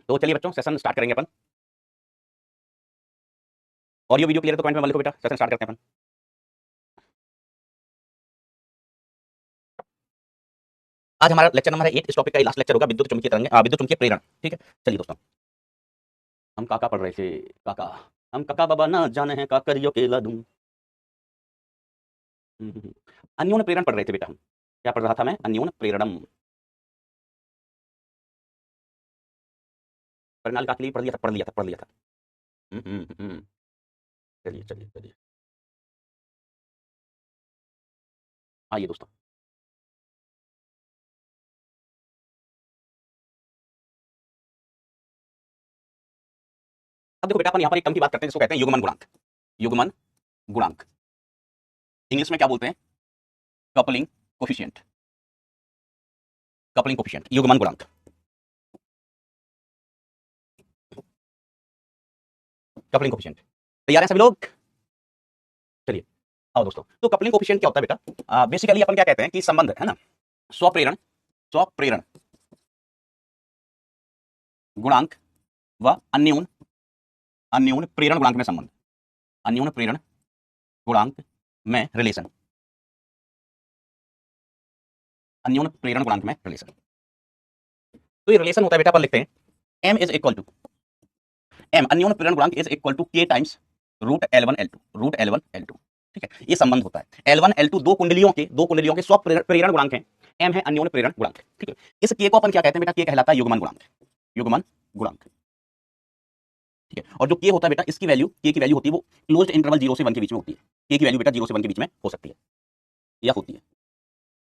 तो चलिए बच्चों सेशन स्टार्ट करेंगे अपन। ऑडियो वीडियो क्लियर है तो कमेंट में लिखो बेटा, सेशन स्टार्ट करते हैं अपन। आज हमारा लेक्चर नंबर है 8। इस टॉपिक का लास्ट लेक्चर होगा विद्युत चुंबकीय तरंगे, विद्युत चुंबकीय प्रेरण। ठीक है, चलिए दोस्तों हम काका पढ़ रहे थे। काका, हम काका बाबा ना जाने हैं काकरियो के लाडू। अन्योन प्रेरण पढ़ रहे थे बेटा हम। क्या पढ़ रहा था मैं? अन्योन प्रेरणम। परिणाल का के लिए पढ़ लिया था, पढ़ लिया था, पढ़ लिया था। चलिए चलिए चलिए, आइए दोस्तों। अब देखो बेटा, अपन यहाँ पर एक टर्म की बात करते हैं जिसको कहते हैं युग्मन गुणांक। युग्मन गुणांक इंग्लिश में क्या बोलते हैं? Coupling coefficient. कपलिंग कोफिशिएंट, युग्मन गुणांक। कपलिंग कोफिशिएंट, तैयार हैं सभी लोग? चलिए आओ दोस्तों, तो कपलिंग कोफिशिएंट क्या होता है बेटा? बेसिकली अपन क्या कहते हैं कि संबंध है ना, स्वप्रेरण, स्वप्रेरण गुणांक व अन्योन अन्योन प्रेरण गुणांक में संबंध। अन्योन प्रेरण गुणांक में रिलेशन। अन्योन प्रेरण गुणांक में रिलेशन। तो ये रिलेशन होता है बेटा, अपन लिखते हैं m is equal to m, अन्योन प्रेरण गुणांक is equal to k times root L1 L2, root L1 L2। ठीक है, ये संबंध होता है। L1 L2 दो कुंडलियों के स्व प्रेरण गुणांक हैं। m है अन्योन प्रेरण गुणांक। ठीक है, इस k को अपन क्या कहते हैं बेटा? k कहलाता है युग्मन गुणांक। युग्मन गुणांक। ठीक है, और जो k होता है बेटा, इसकी वैल्यू, k की वैल्यू होती है वो क्लोज्ड इंटरवल 0 से 1 के बीच में होती है। k की वैल्यू बेटा 0 से 1 के बीच में हो सकती है या होती है।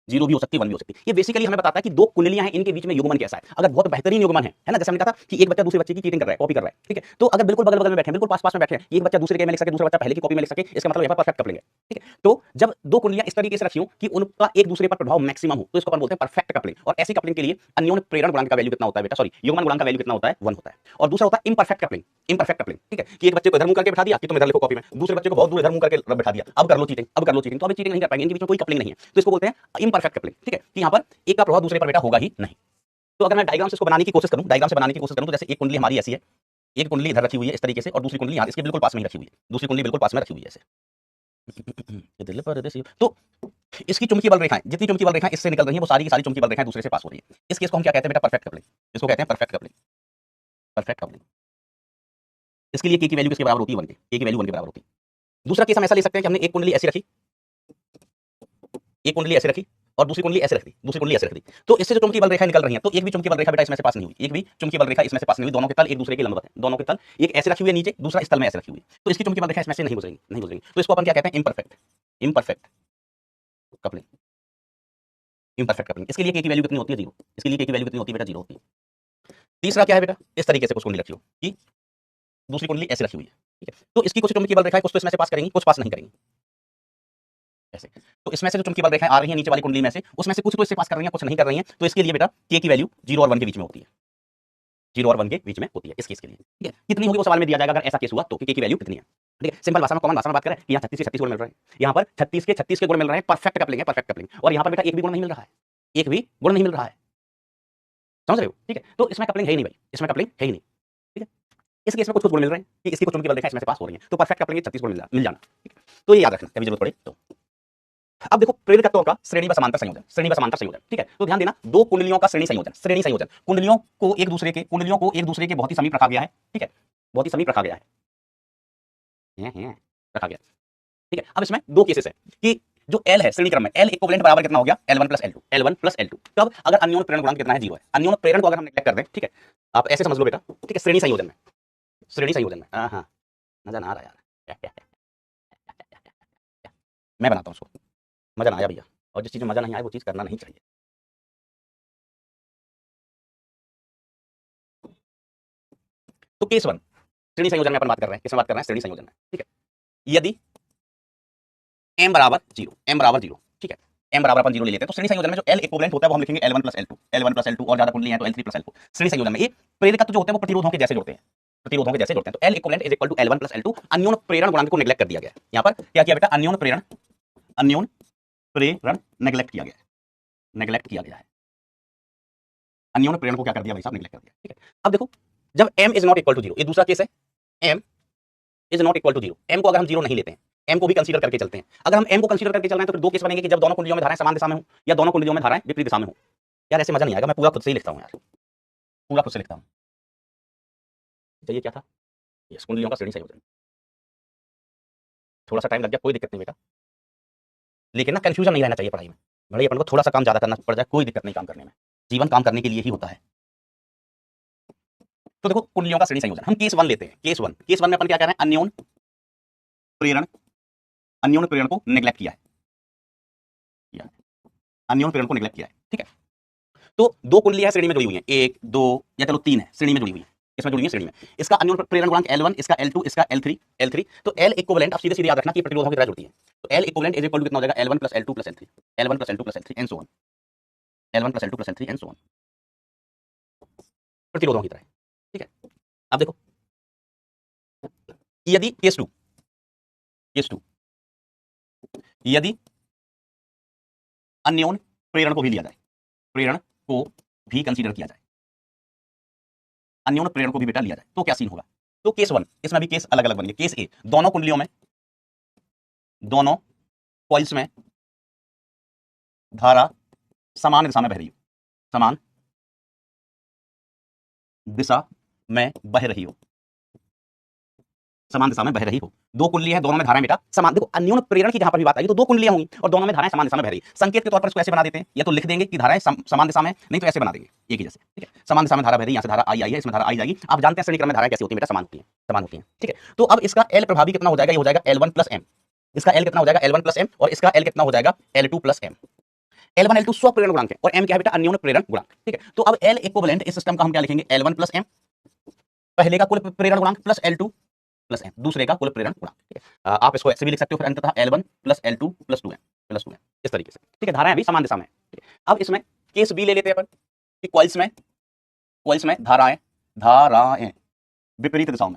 0 भी हो सकती है, 1 भी हो सकती है। ये बेसिकली हमें बताता है कि दो कुंडलियां हैं, इनके बीच में युग्मन कैसा है। अगर बहुत बेहतरीन युग्मन है ना, जैसे हमने कहा था कि एक बच्चा दूसरे बच्चे की चीटिंग कर रहा है, कॉपी कर रहा है, ठीक है, तो अगर बिल्कुल बगल बगल में बैठे हैं, बिल्कुल पास पास में बैठे हैं, एक बच्चा दूसरे के में लिख सके, दूसरा बच्चा पहले की कॉपी में लिख सके, इसका मतलब यहाँ पर परफेक्ट कपलिंग है। ठीक है, तो जब दो कुंडलियां इस तरीके से रखी हो कि उनका एक दूसरे पर प्रभाव मैक्सिमम हो, तो इसको अपन बोलते हैं परफेक्ट कपलिंग। और ऐसी कपलिंग के लिए अन्योन प्रेरण गुणांक का वैल्यू कितना होता है बेटा? सॉरी, युग्मन गुणांक का वैल्यू कितना होता है? 1 होता है। और दूसरा होता है इम्परफेक्ट कपलिंग। इम्परफेक्ट कपलिंग, ठीक है, कि एक बच्चे को इधर मुंह करके बैठा दिया कि तुम इधर लिखो कॉपी में, दूसरे बच्चे को बहुत दूर इधर मुंह करके बैठा दिया, अब कर लो चीटिंग, अब कर लो चीटिंग, तो अभी चीटिंग नहीं कर पाएंगे, इनके बीच में कोई कपलिंग नहीं है, तो इसको बोलते हैं इम्परफेक्ट कपलिंग। ठीक है, कि यहाँ पर एक का प्रभाव दूसरे पर बेटा होगा ही नहीं। तो अगर मैं डायग्राम से इसको बनाने की कोशिश करूं, डायग्राम से बनाने की कोशिश करूं, तो जैसे एक कुंडली हमारी ऐसी है, एक कुंडली इधर रखी हुई है इस तरीके से, और दूसरी कुंडली यहाँ इसके बिल्कुल पास में ही रखी हुई है, दूसरी कुंडली बिल्कुल पास में रखी हुई है ऐसे। ये दिल पर देसी। तो इसकी चुंबकीय बल रेखाएं, जितनी चुंबकीय बल रेखाएं इससे निकल रही हैं, वो सारी की सारी चुंबकीय बल रेखाएं दूसरे से पास हो रही है। इस केस को हम क्या कहते हैं बेटा? Perfect coupling. इसको कहते हैं परफेक्ट कपलिंग। Perfect coupling. इसके लिए k की वैल्यू किसके बराबर होती है? 1 के। k की वैल्यू 1 के बराबर होती है। दूसरा केस हम ऐसा ले सकते हैं कि हमने एक कुंडली ऐसी रखी, एक कुंडली ऐसे रखी और दूसरी कुंडली ऐसे रख दी, दूसरी कुंडली ऐसे रख दी, तो इससे जो चुंबकीय बल रेखा निकल रही है, तो एक भी चुंबकीय बल रेखा बेटा इसमें से पास नहीं हुई, एक भी चुंबकीय बल रेखा इसमें से पास नहीं हुई। दोनों के तल एक दूसरे के लंबवत है, दोनों के तल, एक ऐसे रखी हुई है नीचे, दूसरा इस तल में ऐसे रखी हुई है, तो इसकी चुंबकीय बल रेखा इसमें से नहीं गुजरेगी, नहीं गुजरेगी। तो इसको अपन क्या कहते हैं? Imperfect. Imperfect coupling. Imperfect coupling. इसके लिए k की वैल्यू कितनी होती है? 0। इसके लिए k की वैल्यू कितनी होती है बेटा? 0 होती है। तीसरा क्या है बेटा? इस तरीके से कुछ कुंडली रखी हो कि दूसरी कुंडली ऐसे रखी हुई है, ठीक है, तो इसकी कुछ चुंबकीय बल रेखाएं कुछ तो इसमें से पास करेंगी, कुछ पास नहीं करेंगी ऐसे। तो इसमें से जो चुंबकीय बल रेखाएं आ रही हैं नीचे वाली कुंडली में से, उसमें से कुछ तो इससे पास कर रही हैं, कुछ नहीं कर रही हैं, तो इसके लिए बेटा k की वैल्यू 0 और 1 के बीच में होती है। 0 और 1 के बीच में होती है इस केस के लिए। ठीक है, कितनी होगी वो सवाल में दिया जाएगा अगर ऐसा केस हुआ तो, k की वैल्यू कितनी है। ठीक है, सिंपल भाषा में, कॉमन भाषा में बात करें कि यहाँ 36 से 36 गुण मिल रहे हैं, यहाँ पर 36 के 36 के गुण मिल रहे हैं, परफेक्ट कपलिंग है, परफेक्ट कपलिंग। और यहाँ पर बेटा एक भी गुण नहीं मिल रहा है, एक भी गुण नहीं मिल रहा है, समझ रहे हो? ठीक है, तो इसमें कपलिंग है ही नहीं भाई, इसमें कपलिंग है ही नहीं। ठीक है, इस केस में कुछ गुण मिल रहे हैं कि इसकी कुछ चुंबकीय बल रेखा इसमें से पास हो रही है, तो परफेक्ट कपलिंग 36 गुण मिल जाना। ठीक है, तो ये याद रखना कभी जरूरत पड़े तो। अब देखो प्रेरकत्वों का श्रेणी व समांतर संयोजन, श्रेणी व समांतर संयोजन। ठीक है, तो ध्यान देना, दो कुंडलियों का श्रेणी संयोजन, श्रेणी संयोजन, कुंडलियों को एक दूसरे के बहुत ही समीप रखा गया है। ठीक है, बहुत ही समीप रखा गया है, रखा गया। ठीक है, अब इसमें दो केसेस है कि जो L है श्रेणी क्रम में, L इक्विवेलेंट बराबर कितना हो गया? L1 plus L2, L1 plus L2। तब अगर अन्योन प्रेरण गुणांक कितना है? 0 है। अन्योन प्रेरण को अगर हम नेगलेक्ट कर दें, ठीक है, आप ऐसे समझ लो बेटा, ठीक है, श्रेणी संयोजन में, श्रेणी संयोजन में, हाँ मजा ना आ रहा यार, मैं बनाता हूँ उसको, मजा ना आया भैया, और जिस चीज में मजा नहीं आए वो चीज करना नहीं चाहिए। तो केस 1 श्रेणी संयोजन में अपन बात कर रहे हैं, किसमें बात कर रहे हैं? श्रेणी संयोजन में। ठीक है, यदि m बराबर 0, m बराबर 0, ठीक है, m बराबर अपन 0 ले लेते हैं, तो श्रेणी संयोजन में जो L इक्विवेलेंट होता है वो हम लिखेंगे L1 plus L2, L1 plus L2, और ज्यादा कुंडली है तो L3 प्लस L4। श्रेणी संयोजन में ये प्रेरकत्व जो होते हैं वो प्रतिरोधों के जैसे जुड़ते हैं, प्रतिरोधों के जैसे जुड़ते हैं, तो L equivalent is equal to L1 plus L2। अन्योन प्रेरण गुणांक को नेगलेक्ट कर दिया गया है। यहाँ पर क्या किया बेटा? अन्योन प्रेरण नेगलेक्ट किया गया है, नेगलेक्ट किया गया है, अन्योन प्रेरण को क्या कर दिया भाई साहब? नेगलेक्ट कर दिया। ठीक है, अब देखो जब m is not equal to zero, ये दूसरा केस है, m is not equal to zero, m को अगर हम जीरो नहीं लेते हैं, m को भी कंसीडर करके चलते हैं, अगर हम m को कंसीडर करके चल रहे हैं तो फिर दो केस बनेंगे कि जब दोनों कुंडलियों में धाराएं समान दिशा में हो या दोनों कुंडलियों में धाराएं विपरीत दिशा में हो। यार ऐसे मजा नहीं आएगा, मैं पूरा खुद से ही लिखता हूँ यार, पूरा खुद से लिखता हूँ। चाहिए क्या था, ये कुंडलियों का श्रेणी संयोजन। थोड़ा सा टाइम लग गया, कोई दिक्कत नहीं बेटा, लेकिन ना कंफ्यूजन नहीं रहना चाहिए पढ़ाई में। भले अपन को थोड़ा सा काम ज्यादा करना पड़ जाए, कोई दिक्कत नहीं काम करने में, जीवन काम करने के लिए ही होता है। तो देखो कुंडलियों का श्रेणी संयोजन, हम केस वन लेते हैं। केस वन में अपन क्या कह रहे हैं, अन्योन प्रेरण को नेग्लेक्ट किया है, अन्योन प्रेरण को नेग्लेक्ट किया है, ठीक है। तो दो कुंडलियां श्रेणी में जुड़ी हुई हैं, एक दो या चलो तीन है, श्रेणी में जुड़ी हुई है, इसमें जुड़ी है श्रेणी में। इसका अन्योन प्रेरण गुणांक L1, इसका L2, इसका L3। तो L इक्विवेलेंट, अब सीधे सीधे याद रखना कि प्रतिरोधों की तरह जुड़ती है। तो L equivalent is equal to कितना हो जाएगा, L1 + L2 + L3, L1 + L2 + L3 and so on, L1 + L2 + L3 and so on, प्रतिरोधों की तरह, ठीक है। अब देखो यदि केस टू, यदि अन्योन प्रेरण को भी लिया जाए, प्रेरण को भी कंसीडर किया जाए, अन्योन प्रेरण को भी बेटा लिया जाए, तो क्या सीन होगा। तो केस वन, इसमें भी केस अलग अलग बनेंगे। केस ए, दोनों कुंडलियों में, दोनों कॉइल्स में धारा समान दिशा में बह रही हो, समान दिशा में बह रही हो, समान दिशा में बह रही हो। दो कुंडलियां हैं, दोनों में धाराएं बेटा समान। देखो अन्योन प्रेरण की जहां पर भी बात आई तो दो कुंडलियां होंगी और दोनों में धाराएं समान दिशा में बह रही। संकेत के तौर पर इसको ऐसे बना देते हैं, या तो लिख देंगे कि धाराएं समान दिशा में, नहीं तो ऐसे बना देंगे एक ही जैसे, ठीक है। समान दिशा में धारा बह रही, यहां से धारा आई है, इसमें धारा आई जाएगी। आप जानते हैं श्रेणी क्रम में धाराएं कैसी होती है बेटा, समान होती है, ठीक है। तो अब इसका L प्रभावी कितना हो जाएगा, ये हो जाएगा L1 + M, इसका L कितना हो जाएगा L1 + M, और इसका L कितना हो जाएगा L2 + M। L1 L2 स्वप्रेरण गुणांक है और M क्या है बेटा, अन्योन प्रेरण गुणांक, ठीक है। तो अब L इक्विवेलेंट इस सिस्टम का हम क्या लिखेंगे, L1 + M, पहले का कुल प्रेरण गुणांक, प्लस L2 + M, दूसरे का कुल प्रेरण गुणांक, ठीक है। आप इसको ऐसे भी लिख सकते हो, फिर अंततः L1 + L2 + 2M, इस तरीके से, ठीक है। धाराएं भी समान दिशा में, ठीक है। अब इसमें केस बी ले लेते हैं अपन कि कॉइल्स में धाराएं विपरीत दिशाओं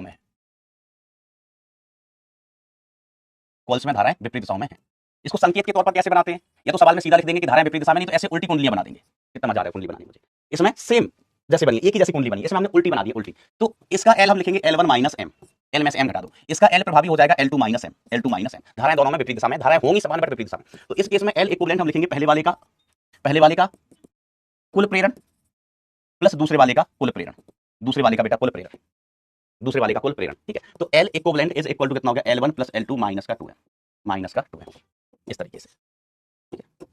में, कॉइल्स में धाराएं विपरीत दिशाओं में है। इसको संकेत के तौर पर कैसे बनाते हैं, या तो सवाल में सीधा लिख देंगे कि धाराएं विपरीत दिशा में, नहीं तो ऐसे उल्टी कुंडलियां बना देंगे। कितना मजा आ रहा है कुंडली बनाने में मुझे। इसमें सेम जैसे बनी, एक ही जैसी कुंडली बनी, इसमें हमने उल्टी बना दी, उल्टी। तो इसका L हम लिखेंगे L1 - M, L में से M घटा दो, इसका L प्रभावी हो जाएगा L2 - M। धाराएं दोनों में विपरीत दिशा में, धाराएं होंगी समान बट विपरीत दिशा में। तो इस केस में L इक्विवेलेंट हम लिखेंगे पहले वाले का कुल प्रेरण प्लस दूसरे वाले का कुल प्रेरण, दूसरे वाले का बेटा कुल प्रेरण, दूसरे वाले का कुल प्रेरण, ठीक है। तो L equivalent is equal to कितना हो गया, L1 + L2 - का 2M, इस तरीके से, ठीक है,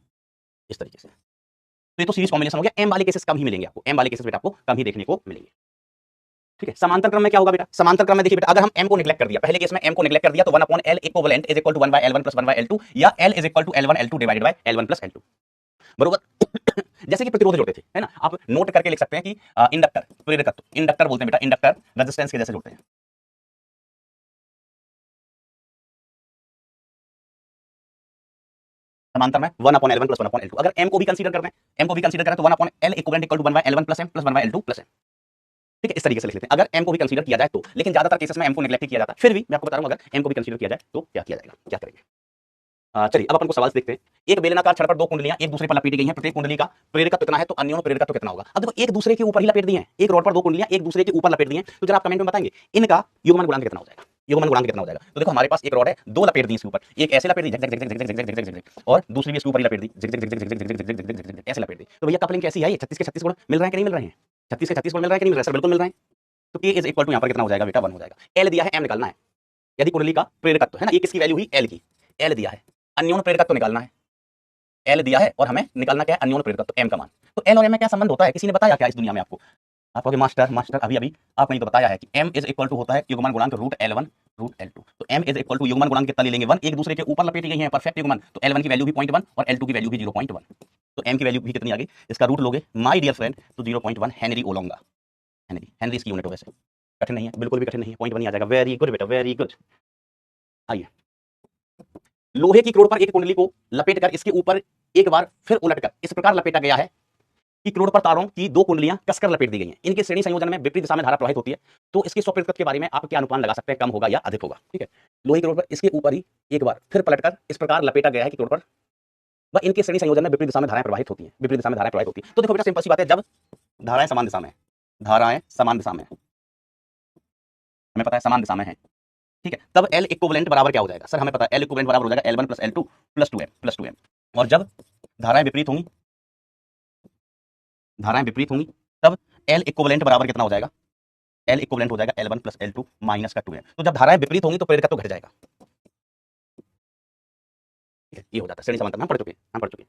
इस तरीके से। तो ये तो सीरीज कॉम्बिनेशन हो गया। M वाले केसेस कम ही मिलेंगे आपको, M वाले केसेस बेटा आपको कम ही देखने को मिलेंगे, ठीक है। समांतर क्रम में क्या होगा बेटा, समांतर क्रम में देखिए बेटा, अगर हम M को नेग्लेक्ट कर दिया, पहले केस में M को नेग्लेक्ट कर दिया, तो 1/L equivalent is equal to 1/L1 + 1/L2, या L is equal to L1 L2 divided by L1 + L2, बरोबर। जैसे कि प्रतिरोध जोड़ते थे, है ना, आप नोट करके लिख सकते हैं कि इंडक्टर, प्रेरकत्व, इंडक्टर बोलते हैं बेटा, इंडक्टर रेजिस्टेंस के जैसे जोड़ते हैं। समांतर में 1/L1 + 1/L2, अगर M को भी कंसीडर करते हैं, M को भी कंसीडर करें तो 1/L equivalent equal to 1/L1 + M + 1/L2 + M, ठीक है। इस तरीके से लिख लेते हैं अगर M को भी कंसीडर किया जाए तो, लेकिन ज्यादातर केसेस में M को नेग्लेक्ट किया जाता है। फिर भी मैं आपको बता रहा हूं अगर M को भी कंसीडर किया जाए तो क्या किया जाएगा, क्या करेंगे। चलिए अब अपन को सवाल देखते हैं। एक बेलनाकार छड़ पर दो कुंडलियां एक दूसरे पर लपेटी गई हैं, प्रत्येक कुंडली का प्रेरकत्व कितना है, तो अन्योन प्रेरकत्व कितना होगा। अब देखो एक दूसरे के ऊपर ही लपेट दिए हैं, एक रॉड पर दो कुंडलियां एक दूसरे के ऊपर लपेट दी हैं, तो जरा आप कमेंट में बताएंगे इनका युग्मन गुणांक कितना हो जाएगा, युग्मन गुणांक कितना हो जाएगा। तो देखो हमारे पास एक रॉड है, दो लपेट दी इसके ऊपर, एक ऐसे लपेट दी झक झक झक झक झक झक झक झक, और दूसरी भी इसके ऊपर ही लपेट दी झक झक झक झक झक झक झक झक झक, ऐसे लपेट दी। तो भैया कपलिंग कैसी है, 36 के 36 गुण मिल रहे हैं कि नहीं मिल रहे हैं, 36 के 36 गुण मिल रहे हैं कि नहीं मिल रहे हैं, सर बिल्कुल मिल रहे हैं। तो K इज इक्वल टू यहाँ पर कितना हो जाएगा बेटा, 1 हो जाएगा। L दिया है, M निकालना है। यदि कुंडली का प्रेरकत्व है ना, ये किसकी वैल्यू हुई, L की, L दिया है, अन्योन प्रेरकत्व निकालना है, L दिया है और हमें निकालना क्या है, अन्योन प्रेरकत्व M का मान। तो L और M में क्या संबंध होता है, किसी ने बताया क्या इस दुनिया में आपको, आप कहोगे मास्टर अभी आपने तो बताया है कि M इज इक्वल टू होता है युग्मन गुणांक √L1 √L2। तो M इज इक्वल टू युग्मन गुणांक कितना ले लेंगे, 1, एक दूसरे के ऊपर लपेटी गई है, परफेक्ट युग्मन। तो L1 की वैल्यू भी 0.1 और L2 की वैल्यू भी 0.1, तो M की वैल्यू भी कितनी आ गई, इसका रूट लोगे माय डियर फ्रेंड, तो 0.1 हेनरी ओलोंगा, हेनरी इसकी यूनिट हो। वैसे कठिन नहीं है, बिल्कुल भी कठिन नहीं है, 0.1 ही आ जाएगा। वेरी गुड बेटा, वेरी गुड। आइए, लोहे की करोड़ पर एक कुंडली को लपेट कर इसके ऊपर एक बार फिर उलटकर इस प्रकार लपेटा गया है कि करोड़ पर तारों की दो कुंडलियां कसकर लपेट दी गई हैं। इनके श्रेणी संयोजन में विपरीत दिशा में धारा प्रवाहित होती है। तो इसके स्वप्रेरकत्व के बारे में आप क्या अनुमान लगा सकते हैं, कम होगा या अधिक होगा, ठीक है। लोहे की करोड़ पर इसके ऊपर ही एक बार फिर पलटकर इस प्रकार लपेटा गया है कि करोड़ पर वह इनके श्रेणी संयोजन में विपरीत दिशा में धाराएं प्रवाहित होती हैं, विपरीत दिशा में धाराएं प्रवाहित होती हैं। तो देखो बेटा सिंपल सी बात है, जब धाराएं समान दिशा में धाराएं समान दिशा में है, हमें पता है समान दिशा में है, ठीक है, तब L इक्विवेलेंट बराबर क्या हो जाएगा सर, हमें पता है L इक्विवेलेंट बराबर हो जाएगा L1 + L2 + 2m और जब धाराएं विपरीत होंगी, धाराएं विपरीत होंगी, तब L इक्विवेलेंट बराबर कितना हो जाएगा, L इक्विवेलेंट हो जाएगा L1 + L2 - 2m। तो जब धाराएं विपरीत होंगी तो प्रेरकत्व तो घट जाएगा, ये हो जाता है श्रेणी समांतर। हम पढ़ चुके हैं।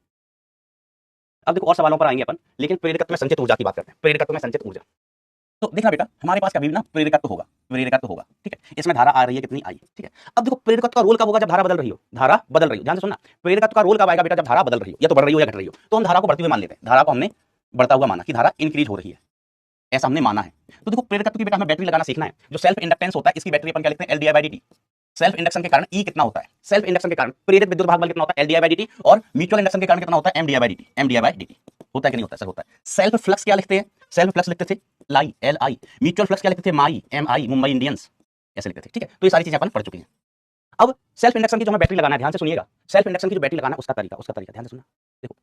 अब देखो और सवालों पर आएंगे अपन, लेकिन प्रेरकत्व में संचित ऊर्जा की बात करते हैं। प्रेरकत्व में संचित ऊर्जा, तो देखना बेटा हमारे पास कभी भी ना प्रेरकत्व होगा, प्रेरकत्व होगा, ठीक है, इसमें धारा आ रही है कितनी आई, ठीक है। अब देखो प्रेरकत्व का रोल कब होगा, जब धारा बदल रही हो, धारा बदल रही हो, ध्यान से सुनना, प्रेरकत्व का रोल कब आएगा बेटा, जब धारा बदल रही हो, या तो बढ़ रही हो या घट रही हो। तो हम धारा को बढ़ती हुई मान लेते हैं, धारा को हमने बढ़ता हुआ माना कि धारा इंक्रीज हो रही है, ऐसा हमने माना है। तो देखो प्रेरकत्व की बेटा हमें बैटरी लगाना सीखना है, जो सेल्फ इंडक्टेंस होता है इसकी बैटरी अपन क्या लिखते हैं, LdI/dt। सेल्फ इंडक्शन के कारण E कितना होता है, सेल्फ इंडक्शन के कारण प्रेरित विद्युत भाग बल कितना होता है, LdI/dt, और म्यूचुअल इंडक्शन के कारण कितना होता है, MdI/dt। MdI/dt होता है कि नहीं होता है, सर होता है। सेल्फ फ्लक्स क्या लिखते हैं, सेल्फ फ्लक्स लिखते थे लाई, LI। म्यूचुअल फ्लक्स क्या लिखते थे, माई, MI, मुंबई इंडियंस, ऐसे लिखते थे, ठीक है। तो ये सारी चीजें अपन पढ़ चुके हैं। अब सेल्फ इंडक्शन की जो हमें बैटरी लगाना है, ध्यान से सुनिएगा, सेल्फ इंडक्शन की जो बैटरी लगाना है उसका तरीका ध्यान से सुनना। देखो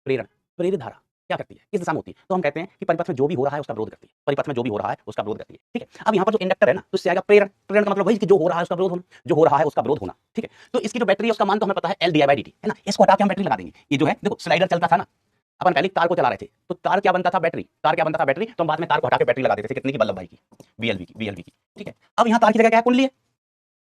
प्रेरण, प्रेरित धारा क्या करती है, किस दिशा में होती है, तो हम कहते हैं कि परिपथ में जो भी हो रहा है उसका विरोध करती है, परिपथ में जो भी हो रहा है उसका विरोध करती है, ठीक है। अब यहाँ पर जो इंडक्टर है ना, तो इससे आएगा प्रेरण, प्रेरण का मतलब वही कि जो हो रहा है उसका विरोध होना, जो हो रहा है उसका विरोध होना, ठीक है। तो इसकी जो बैटरी है उसका मान तो हमें पता है LdI/dt है ना, इसको हटा के हम बैटरी लगा देंगे। ये जो है देखो स्लाइडर चलता था ना, अपन पहले तार को चला रहे थे, तो तार क्या बनता था, बैटरी, तार क्या बनता था, बैटरी। तो हम बाद में तार को हटा के बैटरी लगा देते थे, कितने की, वल्लभ भाई की, BLV की, ठीक है। अब यहाँ तार की जगह क्या है, कुंडली है,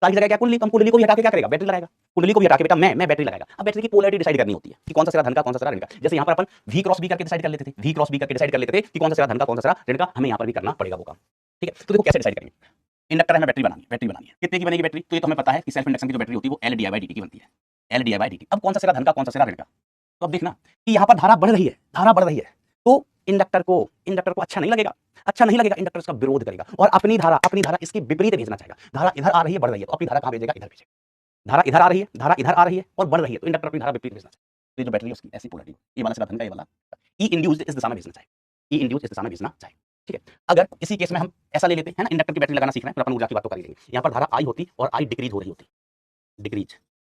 तार की जगह क्या, कुंडली, तो हम कुंडली को भी हटा के क्या करेगा, बैटरी लगाएगा। कुंडली को भी हटा के बेटा मैं बैटरी लगाएगा। अब बैटरी की पोलैरिटी डिसाइड करनी होती है कि कौन सा सिरा धन का, कौन सा सिरा ऋण का। जैसे यहाँ पर अपन V क्रॉस B करके डिसाइड कर लेते थे, V क्रॉस B करके डिसाइड कर लेते थे कि कौन सा सिरा धन का, कौन सा सिरा ऋण का, हमें यहाँ पर भी करना पड़ेगा वो काम, ठीक है। तो देखो कैसे डिसाइड करेंगे, इंडक्टर हमें बैटरी बनानी है, कितने की बनेगी बैटरी, तो ये तो हमें पता है कि सेल्फ इंडक्शन की जो बैटरी होती है वो LdI/dt की बनती है, LdI/dt। अब कौन सा सिरा धन का, कौन सा सिरा ऋण का, तो अब देखना कि यहाँ पर धारा बढ़ रही है, तो इंडक्टर को अच्छा नहीं लगेगा, इंडक्टर इसका विरोध करेगा और अपनी धारा इसके विपरीत भेजना चाहेगा। धारा इधर आ रही है, बढ़ रही है, तो अपनी धारा कहाँ भेजेगा, इधर भेजेगा। धारा इधर आ रही है और बढ़ रही है, तो इंडक्टर अपनी धारा विपरीत भेजना चाहेगा। तो ये जो बैटरी है उसकी ऐसी पोलैरिटी, ये वाला सिरा धन का, ये वाला ई इंड्यूस्ड इस दिशा में भेजना चाहिए, ठीक है। अगर इसी केस में हम ऐसा ले लेते हैं ना, इंडक्टर की बैटरी लगाना सीख रहे हैं, फिर अपन ऊर्जा की बात तो कर ही लेंगे। यहाँ पर धारा आई होती और आई डिक्रीज हो रही होती,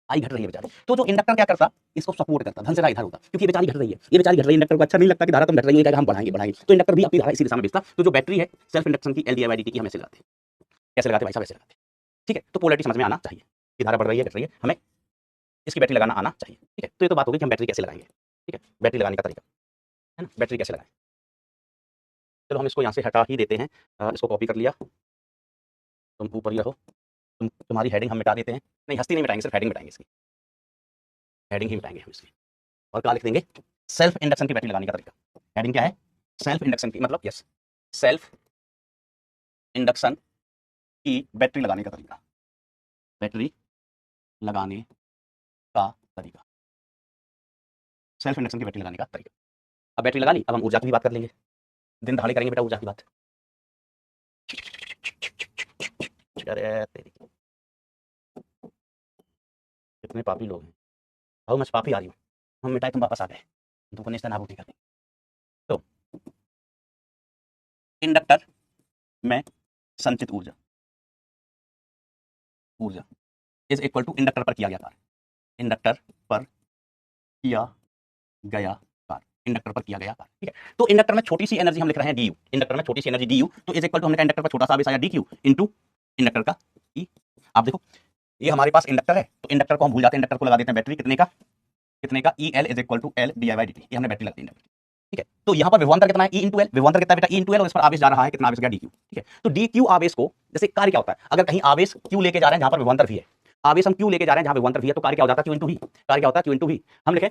आई घट रही है बेचारी, तो जो इंडक्टर क्या करता, इसको सपोर्ट करता, धन से इधर होता, क्योंकि ये बेचारी घट रही है, इंडक्टर को अच्छा नहीं लगता कि धारा कम घट रही है, हम बढ़ाएंगे, तो इंडक्टर भी अपनी धारा इसी दिशा में भेजता। तो जो बैटरी है सेल्फ इंडक्शन की LdI/dt की, हम ऐसे लगाते हैं, कैसे लगाते भाई साहब, ऐसे लगाते हैं, ठीक है। तो पोलैरिटी समझ में आना चाहिए कि धारा बढ़ रही है, घट रही है, हमें इसकी बैटरी लगाना आना चाहिए, ठीक है। तो ये तो बात होगी कि हम बैटरी कैसे लगाएंगे, ठीक है, बैटरी लगाने का तरीका है ना, बैटरी कैसे लगाएं। चलो हम इसको यहाँ से हटा ही देते हैं, इसको कॉपी कर लिया, तुम ऊपर ही रहो, तुम्हारी हेडिंग हम मिटा देते हैं, नहीं हस्ती नहीं मिटाएंगे, सिर्फ हेडिंग मिटाएंगे, इसकी हेडिंग ही मिटाएंगे हम इसकी, और क्या लिख देंगे, सेल्फ इंडक्शन की बैटरी लगाने का तरीका। हेडिंग क्या है, सेल्फ इंडक्शन की, मतलब यस, सेल्फ इंडक्शन की बैटरी लगाने का तरीका, बैटरी लगाने का तरीका, सेल्फ इंडक्शन की बैटरी लगाने का तरीका। अब बैटरी लगा ली, अब हम ऊर्जा की भी बात कर लेंगे, दिन दहाड़े करेंगे बेटा ऊर्जा की बात। अरे तेरी कितने पापी लोग हैं, हाउ मच पापी आ रही हूँ, हम मिटाए तुम वापस आ गए, तुमको निश्चय नाबूद नहीं करते। तो इंडक्टर में संचित ऊर्जा इज इक्वल टू इंडक्टर पर किया गया कार्य, इंडक्टर पर किया गया कार्य, इंडक्टर पर किया गया कार्य, ठीक है। तो इंडक्टर में छोटी सी एनर्जी हम लिख रहे हैं du, इंडक्टर में छोटी सी एनर्जी du, तो इज इक्वल टू हमने कहा इंडक्टर पर छोटा सा आवेश आया dq इनटू इंडक्टर का e। आप देखो ये हमारे पास इंडक्टर है, तो इंडक्टर को हम भूल जाते हैं, इंडक्टर को लगा देते हैं बैटरी, कितने का EL is equal to LdI/dt, ये हमने बैटरी लगा दी, ठीक है। तो यहाँ पर विभवांतर कितना है, E इंटू एल, विभवांतर कितना बेटा E इंटू एल, और इस पर आवेश जा रहा है, कितना आवेश गया dq, ठीक है। तो dq आवेश को, जैसे कार्य क्या होता है, अगर कहीं आवेश q लेके जा रहे हैं जहां पर विभवांतर v है, आवेश हम q लेके जा रहे हैं जहां विभवांतर v है, तो कार्य क्या हो जाता है q इंटू v, कार्य क्या होता है q इंटू v। हम लिखे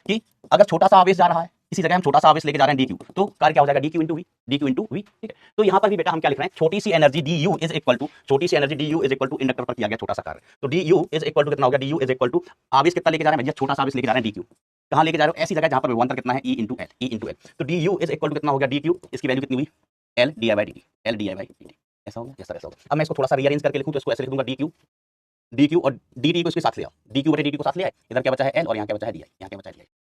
कि अगर छोटा सा आवेश जा रहा है, इसी जगह हम छोटा सा आवेश लेके जा रहे हैं dq, तो कार्य क्या हो जाएगा dq इंटू v, ठीक है। तो यहाँ पर भी बेटा हम क्या लिख रहे हैं, छोटी सी energy du is equal to inductor पर किया गया छोटा सा कार्य, तो du इज इक्वल टू कितना हो गया, du इज इक्वल टू आवेश कितना लेके जा रहे हैं भैया, छोटा सा आवेश लेके जा रहे हैं dq, कहां लेके जा रहे हो, ऐसी जगह जहां पर विभवांतर कितना है E इंटू एल, तो du इज इक्वल टू कितना हो गया dq, इसकी वैल्यू कितनी हुई LdI/dt, ऐसा हो गया, ऐसा हो गया। अब मैं इसको थोड़ा सा रीअरेंज करके लिखूं तो इसको ऐसे लिख दूंगा dq और dt को इसके साथ ले आओ, dq/dt को साथ ले आए, इधर क्या बचा है l और यहाँ क्या बचा है di,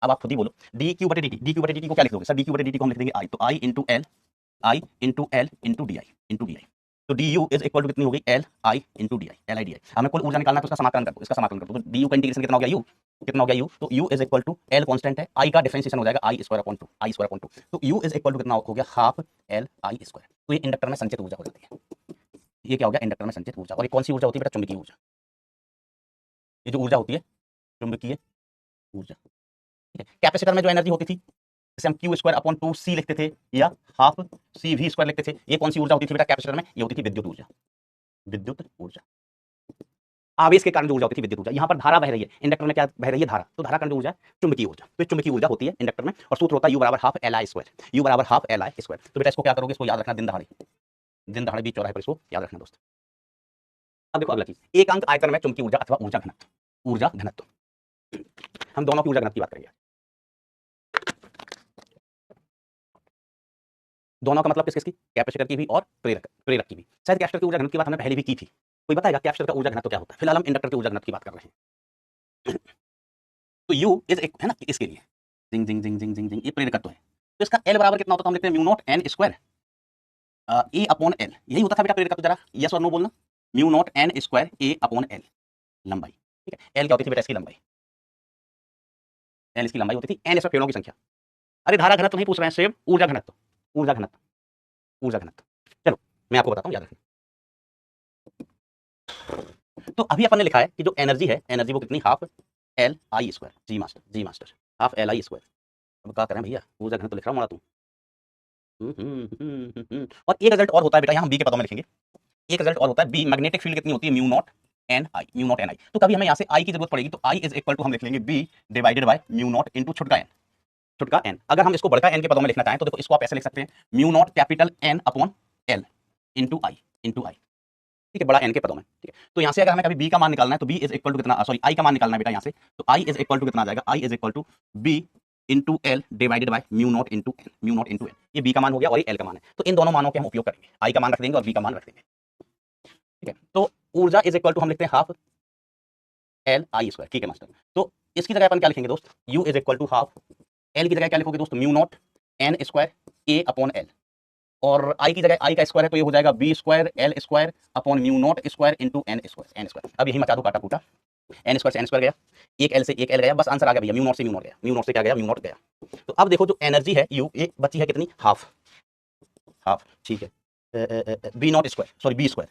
अब आप खुद ही बोलो dq/dt को क्या लिख दोगे सर, dq/dt को हम लिख देंगे i, तो i into l into di, तो du इज इक्वल टू कितनी हो गई Li इंटू di, हमें कुल ऊर्जा निकालना है, तो इसका समाकलन कर दो, तो du का इंटीग्रेशन कितना हो गया u, कितना हो गया u, तो u is equal to l constant है, i का डिफरेंशिएशन हो जाएगा i square upon 2, i square upon 2, तो u इज इक्वल टू कितना हो गया हाफ l i स्क्वायर। तो ये इंडक्टर में संचित ऊर्जा हो जाती है। ये क्या हो गया इंडक्टर में संचित ऊर्जा। और ये कौन सी ऊर्जा होती है बेटा, चुंबकीय ऊर्जा। ये जो ऊर्जा होती है चुंबकीय ऊर्जा। ठीक है, कैपेसिटर में जो एनर्जी होती थी जैसे हम क्यू स्क्वायर अपॉन 2c लिखते थे या हाफ सी वी स्क्वायर लिखते थे, ये कौन सी ऊर्जा होती थी बेटा कैपेसिटर में, ये होती थी विद्युत ऊर्जा। विद्युत ऊर्जा, आवेश के कारण जो ऊर्जा होती थी विद्युत ऊर्जा। यहाँ पर धारा बह रही है, इंडक्टर में क्या बह रही है धारा, तो धारा कारण जो ऊर्जा है चुंबकीय ऊर्जा। तो चुंबकीय ऊर्जा होती है इंडक्टर में और सूत्र होता है u बराबर half L I square, u बराबर हाफ एल आई स्क्वायर। तो बेटा इसको क्या करोगे, इसको याद रखना, दिन दहाड़े बीच चौराहे पर इसको याद रखना दोस्त। अब देखो अगला चीज, एक अंक आयतन में चुंबकीय ऊर्जा अथवा ऊर्जा घनत्व। ऊर्जा घनत्व, हम दोनों की ऊर्जा घनत्व की बात करेंगे। दोनों का मतलब किस किसकी, कैपेसिटर की भी और प्रेरक की भी। शायद कैपेसिटर की ऊर्जा घनत्व की बात हमने पहले भी की थी, कोई बताएगा कैपेसिटर का ऊर्जा घनत्व क्या होता है। फिलहाल हम इंडक्टर की ऊर्जा घनत्व की बात कर रहे हैं। तो u इज एक है ना इसके लिए जिंग जिंग जिंग जिंग जिंग जिंग, ये प्रेरकत्व है। तो इसका l बराबर कितना होता है, हम लिखते हैं mu naught n square a upon l। यही होता था बेटा प्रेरकत्व, जरा यस और नो बोलना। Mu naught n square a upon l, लंबाई। ठीक है, l क्या होती थी बेटा इसकी लंबाई, l इसकी लंबाई होती थी, n इसमें फेरों की संख्या। अरे धारा घनत्व नहीं पूछ रहे हैं, सेम ऊर्जा घनत्व, ऊर्जा घनत्व, ऊर्जा घनत्व। चलो मैं आपको बताता हूँ, याद रखना। तो अभी अपन ने लिखा है कि जो एनर्जी है, एनर्जी वो कितनी, हाफ एल आई स्क्वायर, जी master half L I square. अब क्या करें भैया, ऊर्जा घनत्व लिख रहा हूँ मोड़ा तू। और एक रिजल्ट और होता है बेटा, यहाँ हम बी के पदों में लिखेंगे। एक रिजल्ट और होता है बी, मैग्नेटिक फील्ड कितनी होती है, mu naught n i, mu naught n i. तो कभी हमें यहाँ से आई की जरूरत पड़ेगी तो आई इज इक्वल टू हम लिख लेंगे B divided by mu naught into छोटका एन, छोटका एन। अगर हम इसको बड़का एन के पदों में लिखना चाहें तो देखो इसको आप ऐसे लिख सकते हैं, mu naught capital N upon L into I, ठीक है, बड़ा एन के पदों में। ठीक है, तो यहाँ से अगर हमें कभी बी का मान निकालना है तो बी इज इक्वल टू कितना, सॉरी आई का मान निकालना है बेटा यहाँ से, तो आई इज इक्वल टू कितना आ जाएगा, I is equal to B into L divided by mu naught into L, mu naught into L. ये बी का मान हो गया और ये एल का मान है, तो इन दोनों मानों के हम उपयोग करेंगे, आई का मान रख देंगे और बी का मान रख देंगे। ठीक है, तो ऊर्जा इज इक्वल टू हम लिखते हैं हाफ एल आई स्क्वायर। ठीक है मास्टर, तो इसकी जगह अपन क्या लिखेंगे दोस्त, U is equal to half, L की जगह क्या लिखोगे दोस्त, mu naught N square A upon L, और आई की जगह आई का स्क्वायर है तो ये हो जाएगा B square L square upon mu naught square into N square, N square. अब यही मचा दो काटा कूटा, एन स्क्वायर से एन स्क्वायर गया, एक एल से एक एल गया, बस आंसर आ गया भैया, म्यू नॉट से म्यू नॉट गया, म्यू नॉट से क्या गया, म्यू नॉट गया। तो अब देखो जो एनर्जी है यू, एक बची है कितनी, हाफ, हाफ। ठीक है, B naught square, sorry B square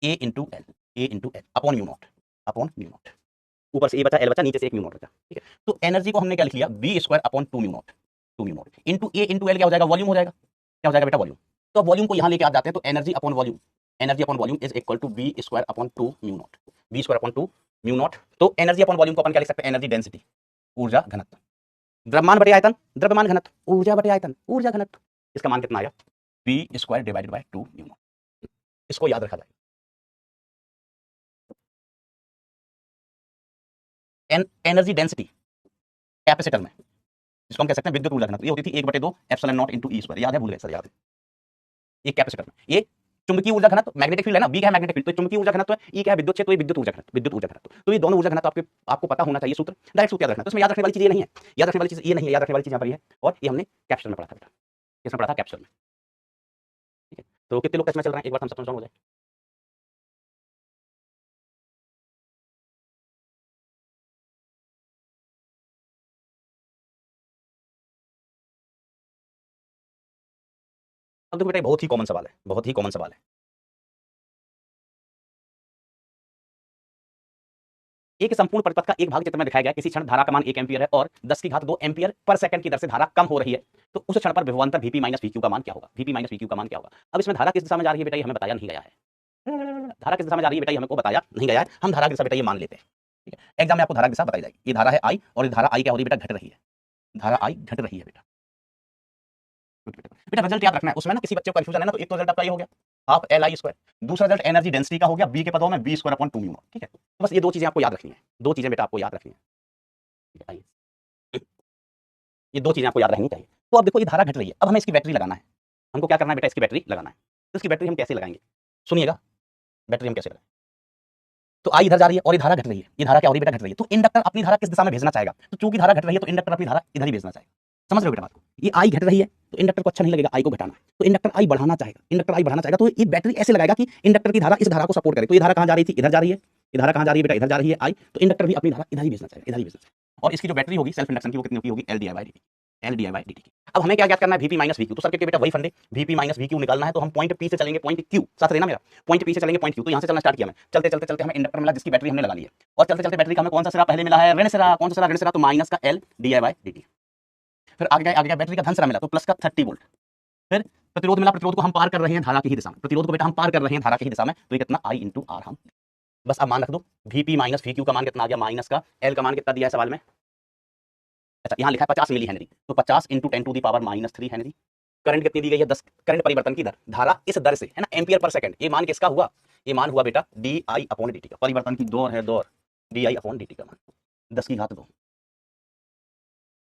A into L upon mu naught, ऊपर से ए बचा, एल बचा, नीचे से एक म्यू नॉट बचा। ठीक है, तो एनर्जी को हमने क्या लिख लिया, B square upon two mu naught into A into L क्या हो जाएगा, वॉल्यूम हो जाएगा, क्या हो जाएगा बेटा, वॉल्यूम। तो वॉल्यूम को यहाँ लेके आ जाते हैं, तो energy upon volume is equal to B square upon two mu naught, B square upon two mu naught. तो एनर्जी अपॉन वॉल्यूम को अपन क्या लिख सकते हैं, एनर्जी डेंसिटी, ऊर्जा घनत्व, द्रव्यमान बटे आयतन, द्रव्यमान घनत्व, ऊर्जा बटे आयतन, ऊर्जा घनत्व। इसका मान कितना आया, B square divided by two mu naught. इसको याद रखा जाए। एनर्जी डेंसिटी कैपेसिटर में, इसको हम कह सकते हैं विद्युत ऊर्जा घनत्व, ये होती थी 1/2 epsilon not into E square. याद है, भूल गए सर, याद है। ये कैपेसिटर में, ये चुंबकीय ऊर्जा घनत्व, मैग्नेटिक फील्ड है ना, बी क्या है मैग्नेटिक फील्ड, तो चुंबकीय ऊर्जा घनत्व है, ई क्या है विद्युत क्षेत्र, तो ये विद्युत ऊर्जा घनत्व। तो ये दोनों ऊर्जा घनत्व आपको पता होना चाहिए, सूत्र डायरेक्ट सूत्र याद रखना। तो इसमें याद रखने वाली चीज ये नहीं है, याद रखने वाली चीज ये नहीं है, याद रखने वाली चीज यहाँ पर है, और ये हमने कैप्सूल में पढ़ा था बेटा, किसमें पढ़ा था, कैप्सूल में। ठीक है, तो कितने लोग इसमें चल रहे हैं, एक बार हम सब समझ जाए। अब देखो बेटा बहुत ही कॉमन सवाल है, बहुत ही कॉमन सवाल है। एक संपूर्ण परिपथ का एक भाग चित्र में दिखाया गया, किसी क्षण धारा का मान 1 एम्पीयर है और 10 की घात 2 एम्पीयर पर सेकंड की दर से धारा कम हो रही है, तो उस क्षण पर विभवांतर Vp माइनस Vq का मान क्या होगा, Vp माइनस Vq का मान क्या होगा। अब इसमें धारा किस दिशा में जा रही है बेटा, ये हमें बताया नहीं गया है, धारा किस दिशा में जा रही है बेटा, ये हमको बताया नहीं गया है, हम धारा की दिशा बेटा ये मान लेते हैं। ठीक है, एग्जाम में आपको धारा की दिशा बताई जाएगी, ये धारा है I और ये धारा I क्या हो रही है बेटा, घट रही है, धारा I घट रही है बेटा। बेटा रिजल्ट याद रखना है, उसमें ना किसी बच्चे को कंफ्यूजन है ना, तो एक तो रिजल्ट आपका ये हो गया हाफ एल आई स्क्वायर, दूसरा रिजल्ट एनर्जी डेंसिटी का हो गया बी के पदों में B square upon two mu naught. ठीक है, तो बस ये दो चीजें आपको याद रखनी है, दो चीजें बेटा आपको याद रखनी है, ये दो चीजें आपको याद रखनी चाहिए। तो अब देखो ये धारा घट रही है, अब हमें इसकी बैटरी लगाना है, हमको क्या करना है बेटा, इसकी बैटरी लगाना है। तो इसकी बैटरी हम कैसे लगाएंगे, सुनिएगा, बैटरी हम कैसे लगाएंगे। तो आई इधर जा रही है और ये धारा घट रही है, ये धारा क्या हो रही है बेटा, घट रही है, तो इंडक्टर अपनी धारा किस दिशा में भेजना चाहेगा, तो चूंकि धारा घट रही है तो इंडक्टर अपनी धारा इधर ही भेजना चाहेगा। समझ रहे हो बेटा बात को, ये आई घट रही है तो इंडक्टर को अच्छा नहीं लगेगा आई को घटाना, तो इंडक्टर आई बढ़ाना चाहेगा, तो ये बैटरी ऐसे लगाएगा कि इंडक्टर की धारा इस धारा को सपोर्ट करे। तो ये धारा कहां जा रही थी, इधर जा रही है, ये धारा कहाँ जा रही है बेटा, इधर जा रही है आई, तो इंडक्टर भी अपनी धारा इधर ही भेजना चाहेगा, इधर ही भेजना चाहेगा। और इसकी जो बैटरी होगी सेल्फ इंडक्शन की वो कितनी की होगी, L D I by D T, L D I by D T की। अब हमें क्या ज्ञात करना है, वीपी माइनस वीक्यू, तो सर्किट के बेटा वही फंडे, वीपी माइनस वीक्यू निकालना है, तो हम पॉइंट पी से चलेंगे पॉइंट क्यू, साथ देना मेरा, पॉइंट पी से चलेंगे पॉइंट क्यू, तो यहाँ से चलना स्टार्ट किया मैं, चलते चलते चलते हमें इंडक्टर मिला जिसकी बैटरी हमने लगा ली है, और चलते चलते बैटरी का हमें कौन सा सिरा पहले मिला है, ऋण सिरा, कौन सा सिरा, ऋण सिरा, तो माइनस का L D I by D T. फिर आगे गया बैटरी का धन सिरा मिला, तो प्लस का 30 वोल्ट। फिर प्रतिरोध मिला, प्रतिरोध को हम पार कर रहे हैं धारा की ही दिशा में, प्रतिरोध को बेटा हम पार कर रहे हैं धारा की ही दिशा में, तो ये कितना आई इंटू आर, हम बस अब मान रख दो, वीपी माइनस वीक्यू का मान कितना आ गया, माइनस का एल का मान कितना दिया है सवाल में, अच्छा यहाँ लिखा है 50 मिली हेनरी, तो 50 into 10 to the power minus 3 henry. Current कितनी दी गई है 10, करंट परिवर्तन की दर, धारा इस दर से है ना, एम्पियर पर सेकंड, ये मान किसका हुआ, ये मान हुआ बेटा D I upon D T का, परिवर्तन की दौर है दौर, D I upon D T का मान 10 की घात 2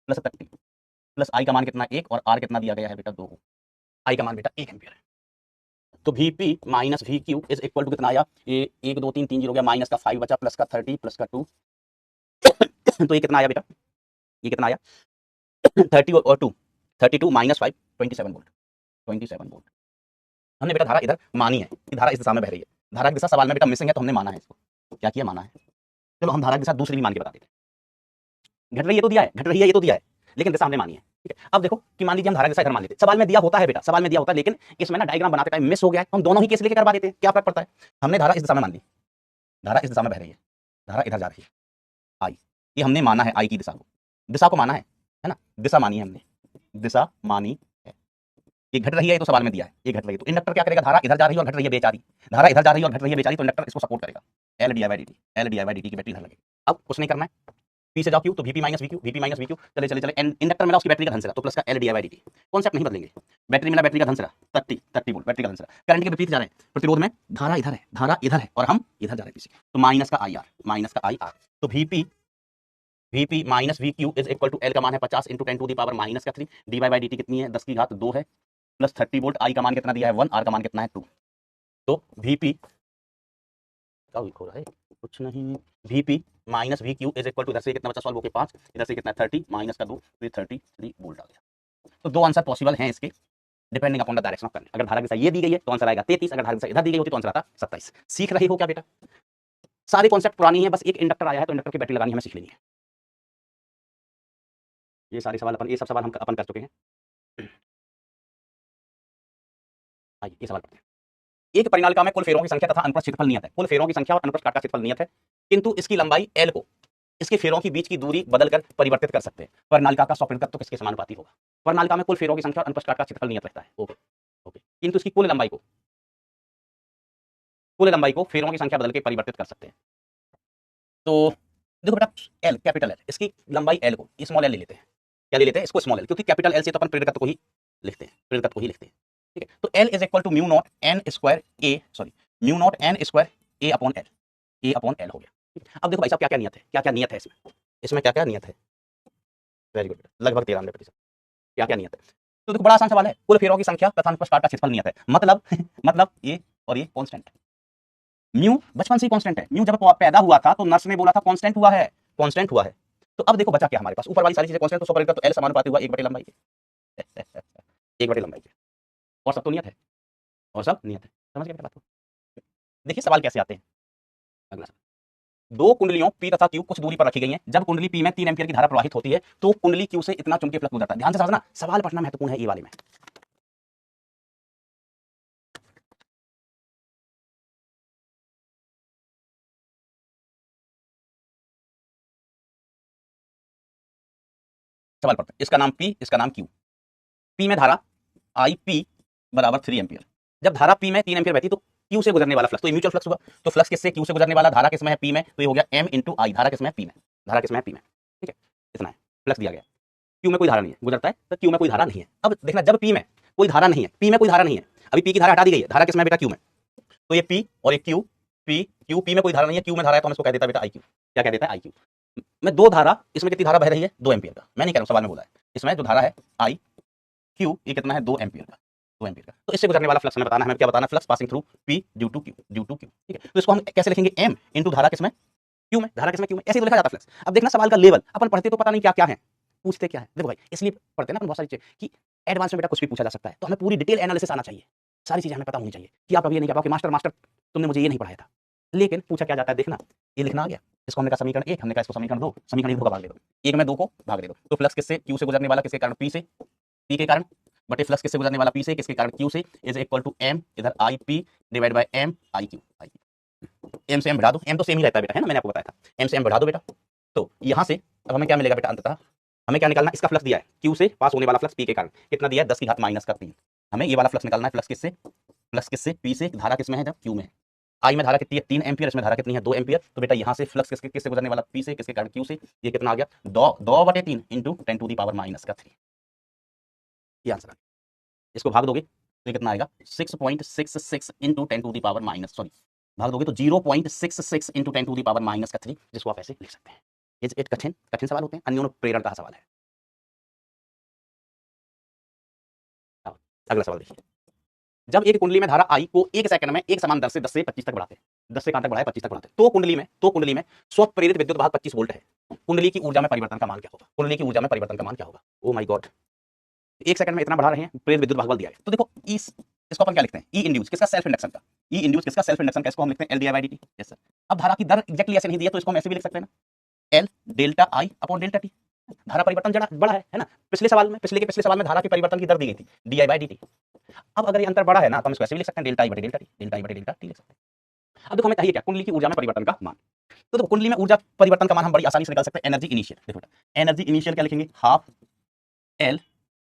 प्लस 30, प्लस आई का मान कितना 1, और आर कितना दिया गया है बेटा 2, आई का मान बेटा 1 एम्पियर है। तो Vp minus V Q is equal to कितना आया, ये 1 2 3 3 जीरो गया, माइनस का 5 बचा, प्लस का 30 प्लस का 2 तो ये कितना आया बेटा, ये कितना आया 30 और 2 32 माइनस 5 27 वोल्ट, 27 वोल्ट। हमने बेटा धारा इधर मानी है कि धारा इस दिशा में बह रही है, धारा की दिशा सवाल में बेटा मिसिंग है, तो हमने माना है इसको, क्या किया, माना है। चलो हम धारा की दिशा दूसरी भी मान के बता देते हैं, घट रही है तो दिया है, घट रही है ये तो दिया है, लेकिन दिशा हमने मानी है, ठीक है। अब देखो कि मान लीजिए हम धारा की दिशा इधर मान लेते, सवाल में दिया होता है बेटा, सवाल में दिया होता है, लेकिन इसमें ना डायग्राम बनाते टाइम मिस हो गया है, हम दोनों ही केस लेके करवा देते हैं, क्या फर्क पड़ता है। हमने धारा इस दिशा में मान ली, धारा इस दिशा में बह रही है, धारा इधर जा रही है आई, ये हमने माना है आई की दिशा को, दिशा को माना है ना, दिशा मानी है हमने, दिशा मानी है। ये घट रही है तो सवाल में दिया है, ये घट रही है, तो इंडक्टर क्या करेगा, धारा इधर जा रही है और घट रही है बेचारी, धारा इधर जा रही है और घट रही है बेचारी, तो इंडक्टर इसको सपोर्ट करेगा, L D I by D T, L D I by D T की बैटरी इधर लगेगी। अब कुछ नहीं करना है, पी से जाओ क्यू, तो VP minus VQ, VP minus VQ, चले चले चले, इंडक्टर मिला उसकी बैटरी का धन सिरा, तो प्लस का L D I by D T, concept नहीं बदलेंगे, बैटरी मिला बैटरी का धन सिरा 30 वोल्ट, बैटरी का धन सिरा, करंट के विपरीत जा रहे हैं, प्रतिरोध में धारा इधर है, धारा इधर है, और हम इधर जा रहे हैं पीछे, तो माइनस का आई आर, माइनस का आई आर, तो VP minus VQ is equal to L का मान है 50 into 10 to the power minus का 3, डी बाई डी टी कितनी है 10 की घात 2 है, प्लस 30 वोल्ट, आई का मान कितना दिया है 1, आर का मान कितना है 2, तो वीपी क्या हो रहा है, कुछ नहीं, VP minus V Q is equal to, इधर से कितना बचा सॉल्व होके 5, इधर से कितना 30 माइनस का 2, तो 33 वोल्ट आ गया। तो दो आंसर पॉसिबल हैं इसके, depending upon the direction of current. अगर धारा दिशा ये दी गई है तो आंसर आएगा 33, अगर धारा दिशा इधर दी गई होती तो आंसर आता 27। सीख रहे हो क्या बेटा, सारी कॉन्सेप्ट पुरानी है, बस एक इंडक्टर आया है तो इंडक्टर की बैटरी लगानी हमें सीख लेनी है। ये सारे सवाल अपन, ये सब सवाल हम अपन कर चुके हैं। आइए ये सवाल पढ़ते हैं। एक परिनालिका में कुल फेरों की संख्या तथा अनुप्रस्थ क्षेत्रफल नियत है, कुल फेरों की संख्या और अनुप्रस्थ काट का क्षेत्रफल नियत है, किंतु इसकी लंबाई एल को इसके फेरों के बीच की दूरी बदलकर परिवर्तित कर सकते हैं। परिनालिका का स्वप्रकृत तो किसके समानुपाती होगा, परिनालिका में कुल फेरों की संख्या और अनुप्रस्थ काट का क्षेत्रफल नियत रहता है, ओके ओके, किंतु इसकी कुल लंबाई को फेरों की संख्या बदल के परिवर्तित कर सकते हैं। तो देखो बेटा एल, कैपिटल एल, इसकी लंबाई एल को स्मॉल एल ले लेते हैं, क्या ले लेते हैं इसको स्मॉल एल, क्योंकि कैपिटल एल से तो अपन प्रेरकत्व को ही लिखते हैं, प्रेरकत्व को ही लिखते हैं, ठीक है। तो L is equal to mu naught N square A, sorry mu naught N square A upon L, A upon L हो गया। अब देखो भाई साहब क्या क्या नियत है, क्या क्या नियत है इसमें क्या क्या नियत है, वेरी गुड, लगभग 93%। क्या क्या नियत है, तो देखो बड़ा आसान सवाल है, कुल फेरों की संख्या तथा अनुप्रस्थ काट का क्षेत्रफल नियत है, मतलब मतलब ये और ये कांस्टेंट है, म्यू बचपन से ही कांस्टेंट है, म्यू जब पैदा हुआ था तो नर्स ने बोला था कांस्टेंट हुआ है, कांस्टेंट हुआ है। तो अब देखो बचा क्या हमारे पास, ऊपर वाली सारी चीजें कांस्टेंट, तो स्वप्रकृत तो एल समानुपाती हुआ 1/लंबाई के 1/लंबाई के, और सब तो नियत है, और सब नियत है, समझ गए बात को। देखिए सवाल कैसे आते हैं, अगला दो कुंडलियों P तथा Q कुछ दूरी पर रखी गई हैं, जब कुंडली P में 3 एम्पीयर की धारा प्रवाहित होती है तो कुंडली Q से इतना चुंबकीय फ्लक्स गुजरता है। ध्यान से समझना, सवाल पढ़ना महत्वपूर्ण है ये वाले में। सवाल पढ़ते हैं, इसका नाम P, इसका नाम Q, P में धारा IP बराबर 3 एम्पीयर, जब धारा P में 3 एम्पीयर बहती तो Q से गुजरने वाला फ्लक्स, तो ये म्यूचुअल फ्लक्स हुआ, तो फ्लक्स किससे Q से गुजरने वाला, धारा किसमें है P में, तो ये हो गया M इंटू I, धारा किसमें है P में, धारा किसमें है P में, ठीक है, इतना है, फ्लक्स दिया गया। Q में कोई धारा नहीं है, गुजरता है, तो Q में कोई धारा नहीं है। अब देखना जब P में कोई धारा नहीं है, P में कोई धारा नहीं है, अभी P की धारा हटा दी गई है, धारा किसमें बेटा Q में, तो ये P और ये Q, P में कोई धारा नहीं है, Q में धारा है, तो हम इसको कह देता है बेटा IQ, क्या कह देता है IQ में दो धारा, इसमें कितनी धारा बह रही है 2 एम्पीयर का, मैं नहीं कह रहा हूं, सवाल में बोला है, इसमें जो धारा है IQ ये कितना है 2 एम्पीयर का, 2 एम्पीयर का, तो इससे गुजरने वाला फ्लक्स हमें बताना है, हमें क्या बताना है, flux passing through P due to Q, ठीक है। तो इसको हम कैसे लिखेंगे, M इंटू धारा किसमें Q में, धारा किसमें Q में, ऐसे ही लिखा जाता है फ्लक्स। अब देखना सवाल का लेवल, अपन पढ़ते तो पता नहीं क्या क्या है, पूछते क्या है, देखो भाई इसलिए पढ़ते ना अपन बहुत सारी चीजें कि एडवांस में बेटा कुछ भी पूछा जा सकता है, तो हमें पूरी डिटेल एनालिसिस आना चाहिए, सारी चीजें हमें पता होनी चाहिए, कि आप अभी ये नहीं कह पाओ कि मास्टर तुमने मुझे ये नहीं पढ़ाया था, लेकिन पूछा क्या जाता है, देखना ये लिखना आ गया, इसको हमने कहा समीकरण 1, हमने कहा इसको समीकरण 2, समीकरण 1 को भाग दे दो, 1 में 2 को भाग दे दो, तो फ्लक्स किससे, Q से गुजरने वाला किसके कारण, P से, P के कारण, बटे फ्लक्स किससे गुजरने वाला, P से, किसके कारण, Q से, इज इक्वल टू M इधर IP divide by M IQ, M से M बढ़ा दो, M तो सेम ही रहता है बेटा, है ना, मैंने आपको बताया था, M से M बढ़ा दो बेटा, तो यहां से अब हमें क्या मिलेगा बेटा, अंततः हमें क्या निकालना, इसका फ्लक्स दिया है Q से पास होने वाला फ्लक्स P के कारण कितना दिया है, 10 की घात माइनस का 3, हमें ये वाला फ्लक्स निकालना है, फ्लक्स किससे P से, धारा किसमें है जब Q में है, आई में धारा कितनी है 3 एम्पियर, इसमें धारा कितनी है 2 एम्पियर, तो बेटा यहाँ से फ्लक्स किससे गुजरने वाला, P से, किसके कारण, Q से, ये कितना आ गया 2/3 into 10 to the power minus का 3, ये आंसर आ गया। इसको भाग दोगे तो कितना आएगा 6.66 into 10 to the power minus, sorry भाग दोगे तो 0.66 into 10 to the power minus का 3, जिसको आप ऐसे लिख सकते हैं। इज इट कठिन कठिन सवाल होते हैं, अन्योन्य प्रेरण का सवाल है। अगला सवाल देखिए, जब एक कुंडली में धारा आई को एक सेकंड में एक समान दर से 10 से 25 तक बढ़ाते हैं, 10 से कहां तक बढ़ाए 25 तक बढ़ाते हैं, तो कुंडली में स्व प्रेरित विद्युत वाहक 25 वोल्ट है, कुंडली की ऊर्जा में परिवर्तन का मान क्या होगा, कुंडली की ऊर्जा में परिवर्तन का मान क्या होगा, ओ माय गॉड, एक सेकंड में इतना बढ़ा रहे हैं, प्रेरित विद्युत भाग बल दिया है, तो देखो इसको अपन क्या लिखते हैं, ई इंड्यूस किसका, सेल्फ इंडक्शन का, ई इंड्यूस किसका, सेल्फ इंडक्शन का, इसको हम लिखते हैं L D by D T. Yes sir. अब धारा की दर एग्जैक्टली ऐसे नहीं दिया तो इसको हम ऐसे भी लिख सकते हैं ना, L delta I upon delta T, धारा परिवर्तन जड़ा बड़ा है ना, पिछले सवाल में धारा की परिवर्तन की दर दी गई थी D I by D T, अब अगर ये अंतर बड़ा है ना तो हम इसको ऐसे भी लिख सकते हैं डेल्टा आई बटे डेल्टा टी, डेल्टा आई बटे डेल्टा टी लिख सकते हैं। अब देखो हमें चाहिए क्या, कुंडली की ऊर्जा में परिवर्तन का मान, तो देखो कुंडली में ऊर्जा परिवर्तन का मान हम बड़ी आसानी से निकाल सकते हैं, एनर्जी इनिशियल, देखो एनर्जी इनिशियल क्या लिखेंगे, half L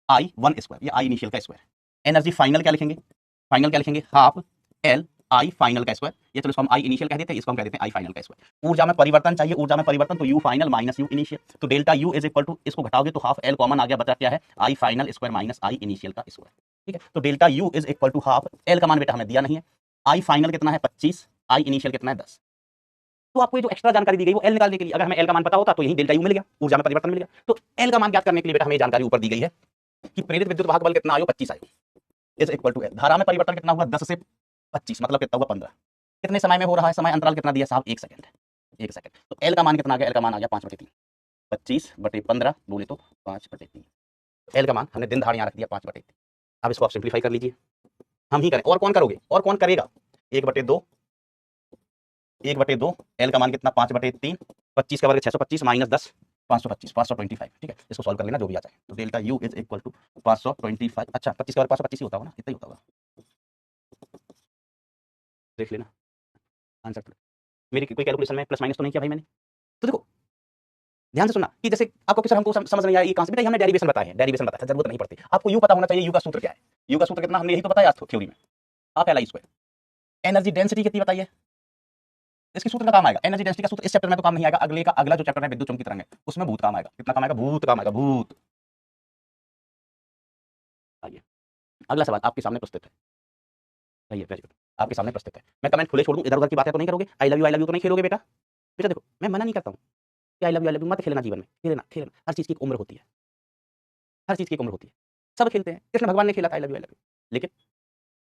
I one square, या आई इनिशियल का स्क्वायर, एनर्जी फाइनल क्या लिखेंगे, हाफ एल आई फाइनल का स्क्वायर, ये चलो इसको हम आई इनिशियल कह देते हैं, इसको हम कह देते हैं आई फाइनल का स्क्वायर। ऊर्जा में परिवर्तन चाहिए, ऊर्जा में परिवर्तन तो U final minus U initial, तो delta U is equal to, इसको घटाओगे तो हाफ एल कॉमन आ गया, बचा क्या है I final square minus I initial का स्क्वायर, ठीक है, तो delta U is equal to half L का मान बेटा हमें दिया नहीं है, आई फाइनल कितना है 25, आई इनिशियल कितना है 10, तो आपको ये जो एक्स्ट्रा जानकारी दी गई वो एल निकालने के लिए, अगर हमें एल का मान पता होता तो यही डेल्टा यू मिल गया, ऊर्जा में परिवर्तन मिल गया, तो एल का मान ज्ञात करने के लिए बेटा हमें जानकारी ऊपर दी गई है कि प्रेरित विद्युत वाहक बल कितना आयो 25 आयो, इज इक्वल टू एल, धारा में परिवर्तन कितना हुआ 10 से 25 मतलब कितना हुआ 15, कितने समय में हो रहा है, समय अंतराल कितना दिया साहब 1 सेकंड, 1 सेकंड, तो एल का मान कितना आ गया, एल का मान आ गया 5/3, 25/15 बोले तो 5/3, एल का मान हमने दिन धार यहाँ रख दिया 5/3, अब इसको आप सिंप्लीफाई कर लीजिए, हम ही करें और कौन करोगे, और कौन करेगा, 1/2, 1/2, एल का मान कितना 5/3, 25 का वर्ग 625 माइनस 10 525, 525, ठीक है, इसको सॉल्व कर लेना जो भी आ जाए, तो delta U is equal to 525, अच्छा 25 का वर्ग 525 ही होता होगा ना, इतना ही होता होगा, देख लेना आंसर, मेरी कोई कैलकुलेशन में प्लस माइनस तो नहीं किया भाई मैंने, तो देखो ध्यान से सुनना कि जैसे आपको किसी हमको समझ नहीं आया ये कहां से, बेटा हमने डेरिवेशन बताया है, डेरिवेशन बताया, जरूरत नहीं पड़ती आपको, यू पता होना चाहिए यू का सूत्र क्या है, यू का सूत्र कितना हमने यही तो बताया थ्योरी में, आप L I square, energy density कितनी बताइए, इसके सूत्र का काम आएगा, एनर्जी डेंसिटी का सूत्र इस चैप्टर में तो काम नहीं आएगा, अगला जो चैप्टर है विद्युत चुंबकीय तरंग है उसमें भूत काम आएगा, कितना काम आएगा, भूत काम आएगा, भूत। आइए अगला सवाल आपके सामने प्रस्तुत है, आइए वेरी गुड, आपके सामने प्रस्तुत है, मैं कमेंट खुले छोड़ दूं, इधर उधर की बातें तो नहीं करोगे, आई लव यू तो नहीं खेलोगे बेटा, बेटा देखो मैं मना नहीं करता हूं कि आई लव यू मत खेलना जीवन में, खेलना हर चीज की एक उम्र होती है, हर चीज की एक उम्र होती है, सब खेलते हैं, कृष्ण भगवान ने खेला था आई लव यू, लेकिन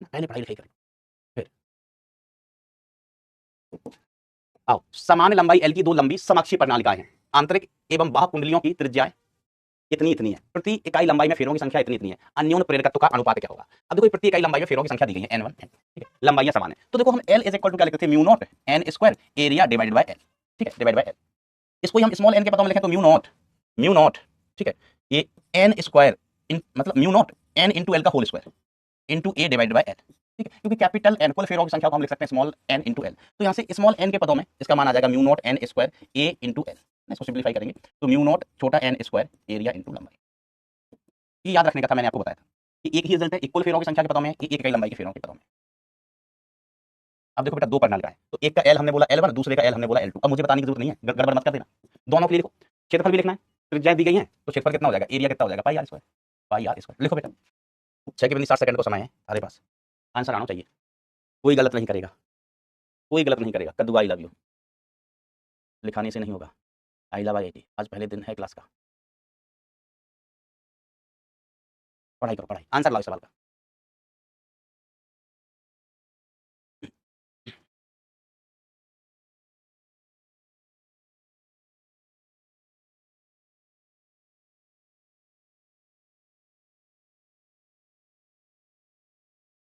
पहले पढ़ाई लिखाई करें, फिर आओ, समान लंबाई एल की दो लंबी समाक्षीय प्रणालिकाएं हैं, आंतरिक एवं बाह्य कुंडलियों की त्रिज्याएं इतनी है, प्रति इकाई लंबाई में फेरों की संख्या इतनी है, अन्योन्य प्रेरकत्व का अनुपात क्या होगा, अब देखो प्रति इकाई लंबाई में फेरों की संख्या दी गई है n1 n, ठीक है, लंबाइयां समान है, तो देखो हम l इज इक्वल टू क्या लिखते थे, mu naught n square area divided by l, ठीक है, डिवाइड बाय l, इसको हम स्मॉल n के पदों में लिखें तो म्यू नॉट, ठीक है, ये n स्क्वायर मतलब mu naught n into l का whole square into a divided by l, ठीक है, क्योंकि कैपिटल n कुल फेरों की संख्या को हम लिख सकते हैं स्मॉल n इंटू l, तो यहाँ से स्मॉल n के पदों में इसका मान आ जाएगा mu naught n square a into l, इसको सिंप्लीफाई करेंगे तो म्यू नॉट छोटा n स्क्वायर एरिया इंटू लंबाई, ये याद रखने का था, मैंने आपको बताया था कि एक ही रिजल्ट है, इक्वल फेरों की संख्या के पदों में, एक इकाई लंबाई के फेरों के पदों में। अब देखो बेटा दो प्रणाली है, तो एक का एल हमने बोला L1, दूसरे का एल हमने बोला L2, अब मुझे बताने की जरूरत नहीं है, गड़बड़ मत कर देना, दोनों के लिए लिखो, क्षेत्रफल भी लिखना है, त्रिज्याएं दी गई हैं तो क्षेत्रफल कितना हो जाएगा, एरिया कितना हो जाएगा पाई आर स्क्वायर, लिखो बेटा, 6:60 को समय है हमारे पास, आंसर आना चाहिए, कोई गलत नहीं करेगा, कोई गलत नहीं करेगा, कद्दू आई लव यू लिखाने से नहीं होगा, आई लव आई आज पहले दिन है क्लास का, पढ़ाई करो पढ़ाई, आंसर लाओ सवाल का,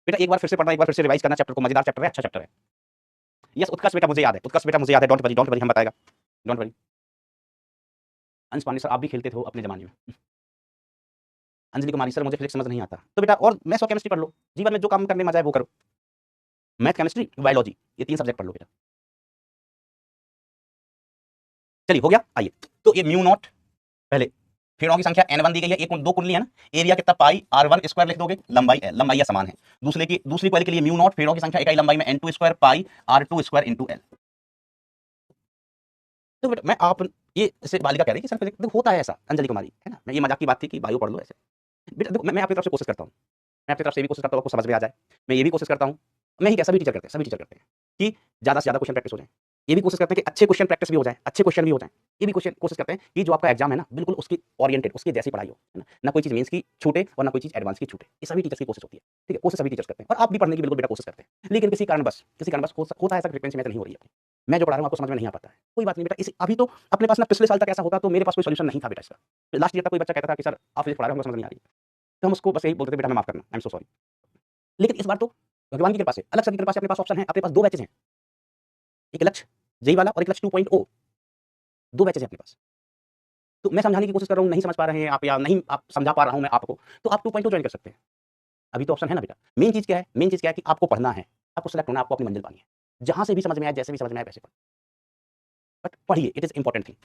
बेटा एक बार फिर से पढ़ना, एक बार फिर से रिवाइज करना चैप्टर को, मजेदार चैप्टर है, अच्छा चैप्टर है, यस उत्कर्ष बेटा मुझे याद है, उत्कर्ष बेटा मुझे याद है, डोंट वरी हम बताएगा, डोंट वरी। अंश पांडे सर आप भी खेलते थे अपने जमाने में। अंजलि कुमारी सर मुझे फिजिक्स समझ नहीं आता, तो बेटा और मैथ्स और केमिस्ट्री पढ़ लो, जीवन में जो काम करने में मजा है वो करो, मैथ केमिस्ट्री बायोलॉजी ये 3 सब्जेक्ट पढ़ लो बेटा। चलिए हो गया, आइए तो ये म्यू नॉट पहले फेरों की संख्या n1 दी गई है, एक दो कुंडली है ना, एरिया कितना पाई r1 स्क्वायर लिख दोगे, लंबाई समान है। दूसरी क्वाली के लिए म्यू नॉट फेरों की संख्या इकाई लंबाई में n2 square pi r2 square into l। तो बेटा मैं आप ये से बालिका कह रही है कि सर फिजिक्स होता है ऐसा, अंजलि कुमारी है ना, मैं ये मजाक की बात थी कि बायो पढ़ लो ऐसे। बेटा देखो मैं आपकी तरफ से कोशिश करता हूँ, मैं अपनी तरफ से भी कोशिश करता हूँ आपको समझ में आ जाए, मैं ये भी कोशिश करता हूँ, मैं ही क्या सभी टीचर करते हैं कि ज़्यादा से ज़्यादा क्वेश्चन प्रैक्टिस हो जाए, ये भी कोशिश करते हैं कि अच्छे क्वेश्चन प्रैक्टिस भी हो जाए, अच्छे क्वेश्चन भी हो जाए, ये भी कोशिश करते हैं कि जो आपका एग्जाम है ना बिल्कुल उसकी ओरिएंटेड उसकी जैसी पढ़ाई हो, है ना कोई चीज़ मेंस की छूटे और ना कोई चीज़ एडवांस की छूटे, ये सभी टीचर्स की कोशिश होती है, ठीक है, कोशिश सभी टीचर्स करते हैं और आप भी पढ़ने की बिल्कुल बेटा कोशिश करते हैं, लेकिन किसी कारणवश होता है ऐसा, फ्रीक्वेंसी मैच नहीं हो रही है, मैं जो पढ़ा रहा हूँ आपको समझ में नहीं आ पाता है, कोई बात नहीं बेटा, इसी अभी तो अपने पास ना पिछले साल तक ऐसा होता तो मेरे पास कोई सोल्यूशन नहीं था बेटा इसका, लास्ट ईयर तक कोई बच्चा कहता था कि सर आप फिजिक्स पढ़ा रहे हो हमको समझ नहीं आ रही, तो हम उसको बस यही बोलते थे बेटा हमें माफ करना, आई एम सो सॉरी। लेकिन इस बार तो भगवान की कृपा से अलग सर की कृपा से अपने पास ऑप्शन है, अपने पास 2 बैचेज हैं, एक लक्ष्य जेई वाला और एक लक्ष्य 2.0, 2 बैचेज हैं अपने पास। तो मैं समझाने की कोशिश कर रहा हूँ, नहीं समझ पा रहे हैं आप या नहीं आप समझा पा रहा हूँ मैं आपको, तो आप 2.0 ज्वाइन कर सकते हैं, अभी तो ऑप्शन है ना बेटा। मेन चीज़ क्या है, मेन चीज़ क्या है कि आपको पढ़ना है, आपको सेलेक्ट होना है, आपको अपनी मंजिल पानी है, जहाँ से भी समझ में आए, जैसे भी समझ में आए वैसे पढ़, बट पढ़िए, इट इज़ इंपॉर्टेंट थिंग,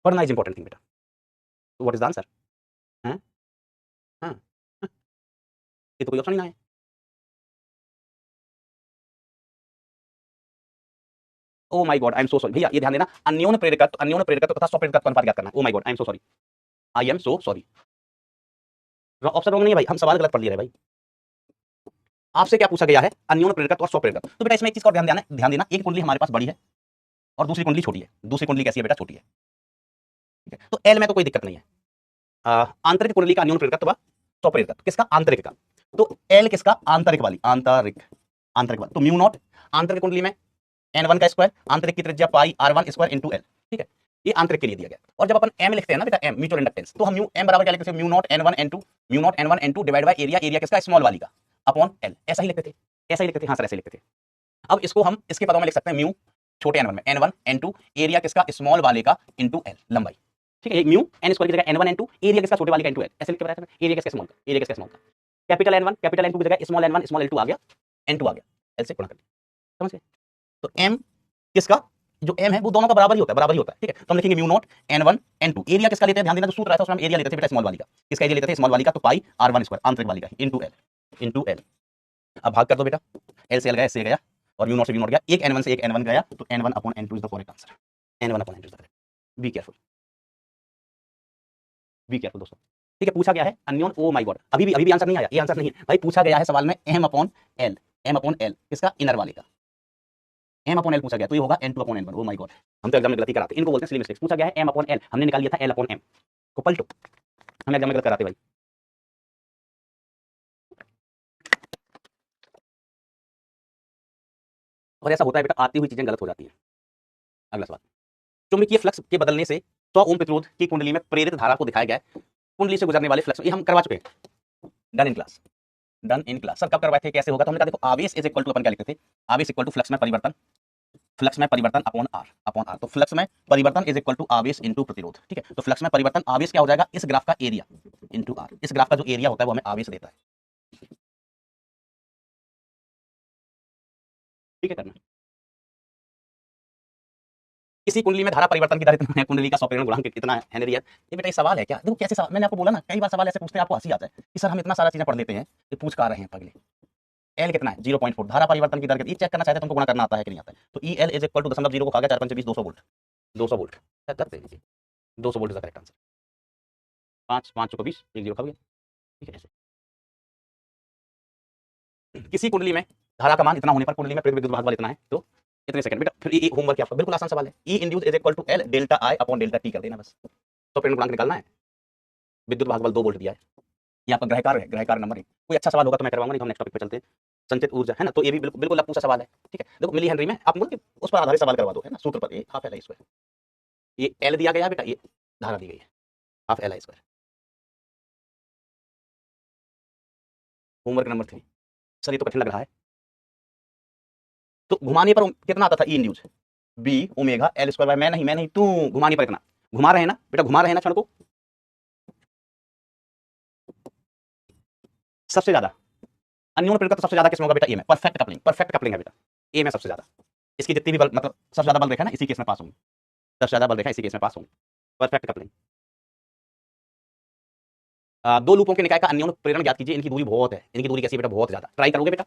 पढ़ना इज़ इंपॉर्टेंट थिंग बेटा। तो व्हाट इज़ द आंसर? हैं? हाँ, हाँ, ये तो कोई ऑप्शन ही ना है। Oh my God! I am so sorry भैया, ये ध्यान देना, अन्योन्य प्रेरकत्व तथा स्वप्रेरकत्व का अनुपात ज्ञात करना है। Oh my God! I am so sorry, I am so sorry. Option wrong नहीं है भाई, हम सवाल गलत पढ़ लिए रहे भाई। आपसे क्या पूछा गया है, अन्योन्य प्रेरकत्व और स्वप्रेरकत्व। तो बेटा इसमें एक चीज का ध्यान देना, एक कुंडली हमारे पास बड़ी है और दूसरी कुंडली छोटी है, दूसरी कुंडली कैसी है बेटा, छोटी है, ठीक है। तो एल में तो कोई दिक्कत नहीं है, आंतरिक कुंडली का अन्योन्य प्रेरकत्व स्वप्रेरकत्व किसका, आंतरिक का, तो एल किसका, आंतरिक वाली, आंतरिक वाली, तो म्यू नॉट आंतरिक कुंडली में n1 का स्क्वायर, आंतरिक की त्रिज्या पाई r1 स्क्वायर इनटू l, ठीक है, ये आंतरिक के लिए दिया गया। और जब अपन m लिखते हैं ना बेटा, m म्यूचुअल इंडक्टेंस, तो हम म्यू m बराबर क्या लिखते थे, mu naught n1 n2 divide by area किसका, स्मॉल वाली का, अपॉन l, ऐसा ही लिखते थे, हाँ सर ऐसे ही लिखते थे। अब इसको हम इसके पदों में लिख सकते हैं, म्यू छोटे n1 में n1 n2 एरिया किसका, स्मॉल वाले का इनटू l लंबाई, ठीक है, म्यू n स्क्वायर की जगह n1 n2 एरिया किसका, छोटे वाले का इनटू l, ऐसे लिख के बताया था, एरिया किसका स्मॉल का, कैपिटल n1 कैपिटल n2 की जगह स्मॉल n1 स्मॉल l2 आ गया, n2 आ गया, l से गुणा कर दिया, समझ गए। तो m किसका, जो m है वो दोनों का बराबर ही होता है, ठीक है। तो हम लिखेंगे mu naught n1 n2 area किसका लेते हैं, ध्यान देना, जो सूत्र आया था उसमें हम एरिया लेते थे बेटा स्मॉल वाली का, किसका एरिया लेते थे, स्मॉल वाली का, तो पाई r1 स्क्वायर आंतरिक वाली का इनटू l। अब भाग कर दो बेटा, l से l गया, s से गया और म्यू नॉट से म्यू नॉट गया, एक n1 से एक n1 गया, तो n1 upon n2 is the correct answer, n1 upon n2 is the correct. Be careful दोस्तों, ठीक है। पूछा गया है अन्योन, ओ माय गॉड, अभी भी आंसर नहीं आया, ये आंसर नहीं है भाई, पूछा गया है सवाल में m अपॉन l किसका, इनर वाले का, m अपॉन l पूछा गया, तो ये होगा n2 upon n1। Oh my God, हम तो एग्जाम में गलती कराते हैं, इनको बोलते हैं सिली मिस्टेक्स। पूछा गया है m अपॉन l, हमने निकाल लिया था l अपॉन m को पलटो, हम एग्जाम में गलत कराते भाई। और ऐसा होता है बेटा, आती हुई चीजें गलत हो जाती हैं। अगला सवाल, चुंबकीय फ्लक्स के बदलने से 100 ओम प्रतिरोध की कुंडली में प्रेरित धारा को दिखाया गया है, कुंडली से गुजरने वाले फ्लक्स, ये हम करवा चुके हैं, डन इन क्लास। सर कब करवाए थे, कैसे होगा, तो हमने कहा देखो आवेश इज इक्वल टू, अपन क्या लिखते थे, आवेश इक्वल टू फ्लक्स में परिवर्तन अपॉन आर, तो फ्लक्स में परिवर्तन इज इक्वल टू आवेश इनटू प्रतिरोध, ठीक है। तो फ्लक्स में परिवर्तन आवेश क्या हो जाएगा, इस ग्राफ का एरिया इनटू आर, इस ग्राफ का जो एरिया होता है वो हमें आवेश देता है, ठीक है करना। इसी कुंडली में धारा परिवर्तन की दर इतना है, कुंडली का स्वप्रेरण गुणांक कितना है, हेनरी। ये बेटा ये सवाल है क्या, देखो कैसे सवाल, मैंने आपको बोला ना कई बार सवाल ऐसे पूछते हैं आपको हंसी आता है कि सर हम इतना सारा चीजें पढ़ लेते हैं कि पूछ का रहे हैं पगले। एल कितना है, 0.4, धारा परिवर्तन की दर कितनी, चेक करना चाहते हैं तुमको गुणा करना आता है कि नहीं आता है, तो E L is equal to 0.0 को खा गया 4 5 20 200 वोल्ट, 200 वोल्ट करते हैं, 200 volt is the correct answer, 5 5 को 20 1 0 खा गया, ठीक है। ऐसे किसी कुंडली में धारा का मान इतना होने पर कुंडली में प्रेरित विद्युत भाग बल इतना है, तो इतने सेकंड बेटा। फिर ये होमवर्क आपका बिल्कुल आसान सवाल है, E induce is equal to L delta I upon delta T कर देना बस, तो प्रेरण गुणांक निकालना है, विद्युत भाग बल 2 वोल्ट दिया है, ये आपका ग्रह कार्य है, ग्रह कार्य नंबर 1। कोई अच्छा सवाल होगा तो मैं करवाऊंगा, नहीं तो हम नेक्स्ट टॉपिक पे चलते हैं। संचित ऊर्जा है ना, तो ये भी बिल्कुल बिल्कुल पूछा सवाल है, ठीक है। देखो मिली हेनरी में आप बोल उस पर आधारित सवाल करवा दो, है ना, सूत्र पर, ये हाफ एल आई स्क्वायर, ये एल दिया गया है बेटा, ये धारा दी गई है, half L I square. Homework number 3, sir ये तो कठिन लग रहा है, तो घुमाने पर कितना आता था E induce, B omega L square by, मैं नहीं तू, घुमाने पर इतना, घुमा रहे हैं ना बेटा, घुमा रहे हैं ना क्षण को, सबसे ज्यादा अन्योन्य प्रेरकत्व सबसे ज्यादा किसमें होगा बेटा, ए में, परफेक्ट कपलिंग है बेटा, ए में सबसे ज्यादा, इसकी जितनी भी बल मतलब सबसे ज्यादा बल रेखा ना इसी केस में पास होंगे, सबसे ज्यादा बल रेखा इसी केस में पास होंगे, परफेक्ट कपलिंग। दो लूपों के निकाय का अन्योन्य प्रेरण ज्ञात कीजिए, इनकी दूरी बहुत है, इनकी दूरी कैसी बेटा, बहुत ज्यादा। ट्राई करोगे बेटा,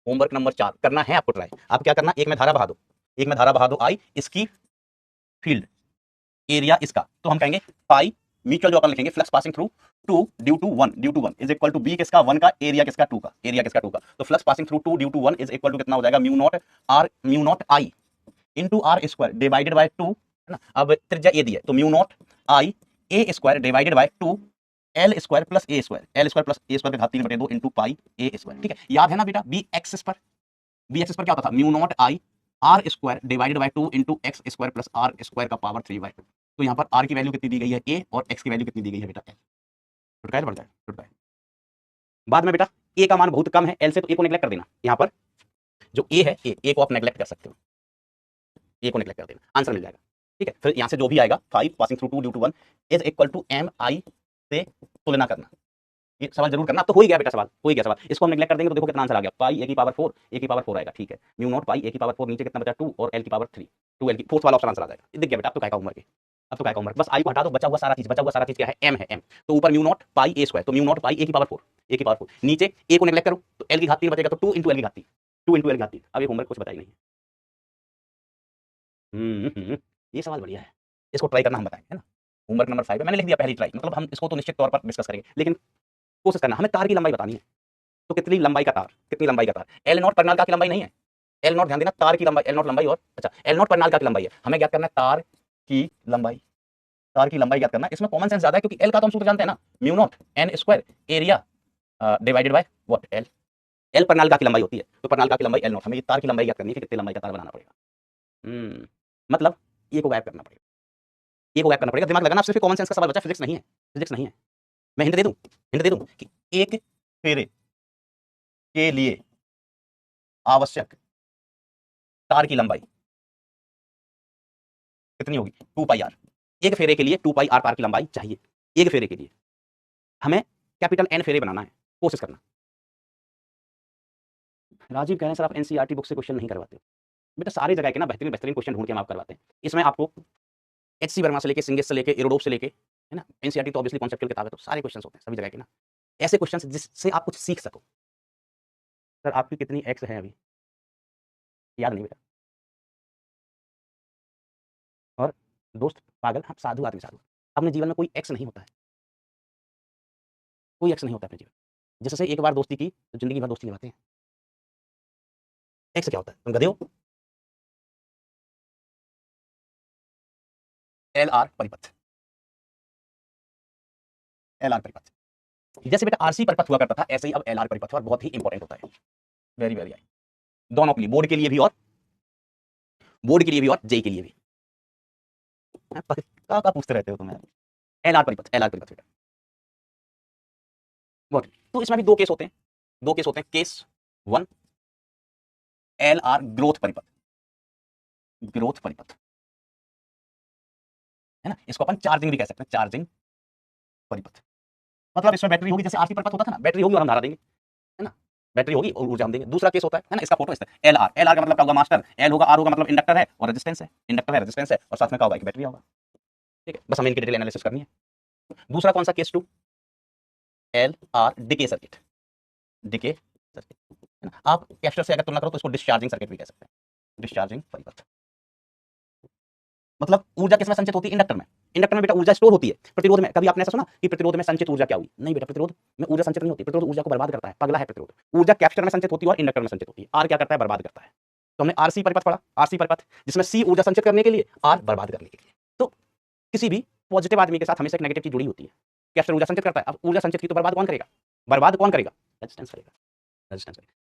होमवर्क नंबर 4 करना है आपको ट्राई। आप क्या करना, एक में धारा बहा दो, एक में धारा बहा दो आई, इसकी फील्ड एरिया इसका, तो हम कहेंगे पाई म्यूचुअल जो अपन लिखेंगे flux passing through 2 due to 1 is equal to B किसका 1 का, एरिया किसका 2 का, एरिया किसका 2 का, तो flux passing through 2 due to 1 is equal to कितना हो जाएगा, mu naught I into R square divided by 2 है ना। अब त्रिज्या ए दी है तो mu naught I A square divided by 2 L square plus A square, L square plus A square का घात 3/2 इनटू पाई ए स्क्वायर। ठीक है, याद है ना बेटा, बी एक्सिस पर क्या होता था, mu naught I R square divided by 2 into x square plus R square का पावर 3/2। तो यहाँ पर आर की वैल्यू कितनी दी गई है ए, और एक्स की वैल्यू कितनी दी गई है बेटा एल, छुटकाया पड़ जाएगा, छुटकाया। बाद में बेटा ए का मान बहुत कम है एल से, तो ए को नेग्लेक्ट कर देना, यहाँ पर जो ए है ए को आप नेग्लेक्ट कर सकते हो, ए को नेग्लेक्ट कर देना, आंसर मिल जाएगा। ठीक है, फिर यहाँ से जो भी आएगा 5 passing through 2 due to 1 is equal to M I से तुलना करना, ये सवाल जरूर करना। अब तो हो ही गया बेटा, सवाल हो ही गया सवाल, इसको हम नेग्लेक्ट कर देंगे तो देखो कितना आंसर आ गया, पाई ए की पावर 4, ए की पावर 4 आएगा। ठीक है, म्यू नॉट पाई ए की पावर 4, नीचे कितना बचा 2 और एल की पावर 3, 2 एल की, फोर्थ वाला ऑप्शन आंसर आ जाएगा। दिख गया बेटा, अब तो काय का होमवर्क है, अब तो काय का होमवर्क, बस आई को हटा दो, बचा हुआ सारा चीज क्या है, एम है, एम। तो ऊपर म्यू नॉट पाई ए स्क्वायर, तो म्यू नॉट पाई ए की पावर 4, ए की पावर 4, नीचे ए को नेग्लेक्ट करो तो एल की घात 3 बचेगा, तो 2 इंटू एल की घात 3, 2 इंटू एल की घात 3। अब ये होमवर्क कुछ बताई नहीं। ये सवाल बढ़िया है, इसको ट्राई करना हम बताएंगे, है ना। होमवर्क नंबर 5 है, मैंने लिख दिया पहली ट्राई, मतलब हम इसको तो निश्चित तौर पर डिस्कस करेंगे, लेकिन कोशिश करना, हमें तार की लंबाई बतानी है। तो कितनी लंबाई का तार, कितनी लंबाई का तार, एल नॉट परिनालिका की लंबाई नहीं है, एल नॉट ध्यान देना, तार की लंबाई, एल नॉट लंबाई, और अच्छा एल नॉट परिनालिका की लंबाई है, हमें ज्ञात करना है तार की लंबाई, तार की लंबाई ज्ञात करना। इसमें कॉमन सेंस ज्यादा है, क्योंकि एल का तो हम सूत्र जानते हैं ना, mu naught N square area divided by what, L, L परिनालिका की लंबाई होती है, तो परिनालिका की लंबाई एल नॉट, हमें ये तार की लंबाई ज्ञात करनी है कि कितनी लंबाई का तार बनाना पड़ेगा। मतलब ये को गायब करना पड़ेगा, ये को गायब करना पड़ेगा, दिमाग लगाना। सिर्फ कॉमन सेंस का सवाल बचा, फिजिक्स नहीं है, फिजिक्स नहीं है। मैं हिंट दे दूं कि एक फेरे के लिए आवश्यक तार की लंबाई कितनी होगी, 2 पाई आर। एक फेरे के लिए 2 पाई आर तार की लंबाई चाहिए, एक फेरे के लिए हमें कैपिटल एन फेरे बनाना है, कोशिश करना। राजीव कह रहे हैं सर आप एनसीईआरटी बुक से क्वेश्चन नहीं करवाते हो, बेटा सारी जगह के ना बेहतरीन बेहतरीन क्वेश्चन ढूंढ के हम आप करवाते हैं। इसमें आपको एचसी वर्मा से लेके सिंगेस से लेके एरोडोप से लेके, है ना, एनसीईआरटी तो ऑब्वियसली कॉन्सेप्चुअल किताब है, तो सारे क्वेश्चन होते हैं सभी जगह के ना, ऐसे क्वेश्चन जिससे आप कुछ सीख सको। सर आपकी कितनी एक्स है अभी, याद नहीं बेटा, और दोस्त पागल, हम साधु आदमी, साधु, अपने जीवन में कोई एक्स नहीं होता है, कोई एक्स नहीं होता अपने जीवन, जिससे एक बार दोस्ती की तो जिंदगी भर दोस्ती निभाते हैं। एक्स क्या होता है, तुम गधे हो। एल आर परिपथ, एल आर परिपथ, जैसे बेटा आरसी परिपथ हुआ करता था, ऐसे ही अब एल आर परिपथ और बहुत ही इंपॉर्टेंट होता है, वेरी वेरी आई, दोनों के लिए, बोर्ड के लिए भी और जेई के लिए भी। क्या पूछते रहते हो तुम, एल आर परिपथ, एल आर परिपथ बेटा बहुत। तो इसमें भी दो केस होते हैं, केस 1 एल आर ग्रोथ परिपथ, है ना, इसको अपन चार्जिंग भी कह सकते हैं, चार्जिंग परिपथ। मतलब इसमें बैटरी होगी, जैसे आरसी परिपथ होता था ना, बैटरी होगी और हम धारा देंगे, है ना, बैटरी होगी और ऊर्जा हम देंगे। दूसरा केस होता है ना, इसका फोटो इस तरह, एल आर का मतलब क्या होगा, मास्टर, एल होगा, आर होगा मतलब इंडक्टर है, और रेजिस्टेंस है, और साथ में क्या होगा, एक बैटरी होगा। ठीक है, बस हमें इनकी डिटेल एनालिसिस करनी है। दूसरा कौन सा, case 2 L R decay circuit, है ना, आप कैपेसिटर से अगर तुलना करो तो इसको डिस्चार्जिंग सर्किट भी कह सकते हैं, डिस्चार्जिंग परिपथ। मतलब ऊर्जा किसमें संचित होती है, इंडक्टर में बेटा ऊर्जा स्टोर होती है। प्रतिरोध में कभी आपने ऐसा सुना कि प्रतिरोध में संचित ऊर्जा क्या हुई, नहीं बेटा, प्रतिरोध में ऊर्जा संचित नहीं होती, प्रतिरोध ऊर्जा को बर्बाद करता है, पगला है प्रतिरोध। ऊर्जा कैपेसिटर में संचित होती है और इंडक्टर में संचित होती है, आर क्या करता है, बर्बाद करता है। तो हमने आरसी परिपथ पढ़ा, आरसी परिपथ जिसमें सी ऊर्जा संचित करने के लिए, आर बर्बाद करने के लिए। तो किसी भी पॉजिटिव आदमी के साथ हमेशा एक नेगेटिव चीज जुड़ी होती है, कैपेसिटर ऊर्जा संचित करता है, अब ऊर्जा संचित की तो बर्बाद कौन करेगा, रेजिस्टेंस करेगा।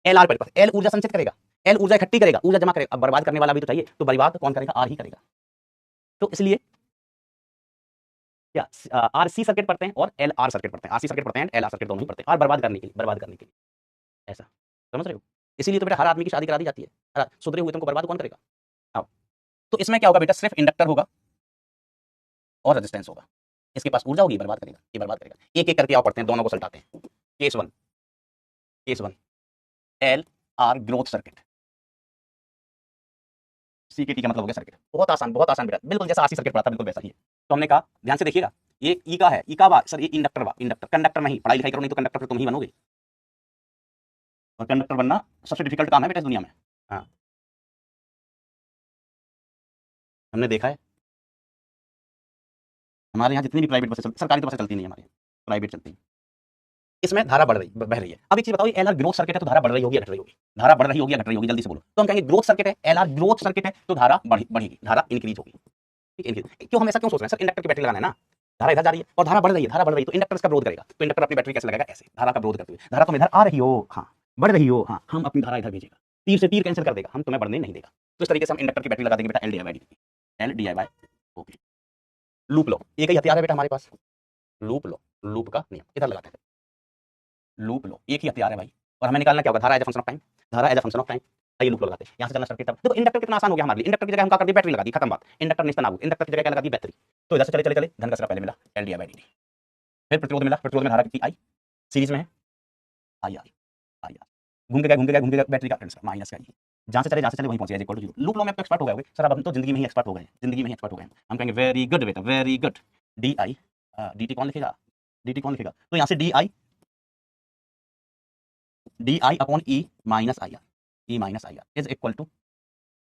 एल आर परिपथ, एल ऊर्जा संचित करेगा, एल ऊर्जा इकट्ठी करेगा, ऊर्जा जमा करेगा, अब बर्बाद करने वाला भी तो चाहिए, तो बर्बाद कौन करेगा, आर ही करेगा। तो इसलिए क्या आर सी सर्किट पढ़ते हैं और एल आर सर्किट पढ़ते हैं, आर सी सर्किट पढ़ते हैं, एल आर सर्किट दोनों ही पढ़ते हैं, और बर्बाद करने के लिए, ऐसा समझ रहे हो। इसीलिए तो बेटा हर आदमी की शादी करा दी जाती है। सुधरे हुए तुमको बर्बाद कौन करेगा? आओ, तो इसमें क्या होगा बेटा, सिर्फ इंडक्टर होगा और रेजिस्टेंस होगा। इसके पास ऊर्जा होगी, बर्बाद करेगा, ये बर्बाद करेगा। एक एक करके आओ पढ़ते हैं, दोनों को सल्टाते हैं। Case one L R growth circuit. C K T का मतलब हो गया सर्किट। बहुत आसान बेटा, बिल्कुल जैसा आरसी सर्किट पढ़ा था बिल्कुल वैसा ही है। तो हमने कहा ध्यान से देखिएगा, ये ई का है, ई का सर ये इंडक्टर इंडक्टर कंडक्टर नहीं, पढ़ाई लिखाई करो नहीं तो कंडक्टर फिर तुम ही बनोगे, और कंडक्टर बनना सबसे डिफिकल्ट काम है बेटा इस दुनिया में। हाँ, हमने देखा है हमारे यहाँ जितनी भी प्राइवेट बसें चलती, सरकारी तो बसें चलती नहीं है हमारे, प्राइवेट चलती है। इसमें धारा बह रही है। अब एक चीज बताओ, एल आर ग्रोथ सर्किट है तो धारा बढ़ रही होगी या घट रही होगी? धारा बढ़ रही होगी या घट रही होगी? जल्दी से बोलो। तो हम कहेंगे ग्रोथ सर्किट है, एल आर ग्रोथ सर्किट है तो धारा बढ़ेगी, धारा इंक्रीज होगी। ठीक है, इंक्रीज क्यों? हम ऐसा क्यों सोच रहे हैं सर, इंडक्टर की बैटरी लगाना है ना, धारा इधर जा रही है और धारा बढ़ रही है, धारा बढ़ रही है तो इंडक्टर इसका विरोध करेगा। तो इंडक्टर अपनी बैटरी कैसे लगाएगा? ऐसे धारा का विरोध करते हुए। धारा तुम इधर आ रही हो, हाँ बढ़ रही हो, हाँ हम अपनी धारा इधर भेजेगा, तीर से तीर कैंसिल कर देगा, हम तुम्हें बढ़ने नहीं देगा। तो इस तरीके से हम इंडक्टर की बैटरी लगा देंगे बेटा, L D I by D, L D I by okay. Loop लो, एक ही हथियार है बेटा हमारे पास, लूप लो, लूप का नियम इधर लगाते हैं। लूप लो, एक ही हथियार है भाई, और हमें निकालना क्या होगा? धारा as a function of time, धारा as a function of time. आइए लूप लगाते हैं, यहाँ से चलना सर्किट। देखो इंडक्टर कितना आसान हो गया हमारे लिए, इंडक्टर की जगह हम क्या कर दिए? बैटरी लगा दी, खत्म बात। इंडक्टर नहीं इस्तेमाल, इंडक्टर की जगह क्या लगा दी? बैटरी। तो इधर से चले चले चले, धन का सिरा पहले मिला, L D I by D. फिर प्रतिरोध मिला, प्रतिरोध में धारा कितनी आई? सीरीज में है आई आर, आई आर। घूम के गया घूम के गया घूम के गया, बैटरी का माइनस का, जहाँ से चले वहीं पहुंचे, इक्वल टू जीरो। लूप लो में आप तो एक्सपर्ट हो गए सर, अब हम तो जिंदगी में ही एक्सपर्ट हो गए, जिंदगी में ही एक्सपर्ट हो गए। हम कहेंगे वेरी गुड बेटा, very good. D I, D T कौन लिखेगा? डी टी कौन लिखेगा? तो यहाँ से D I upon E minus I R, E minus I R is equal to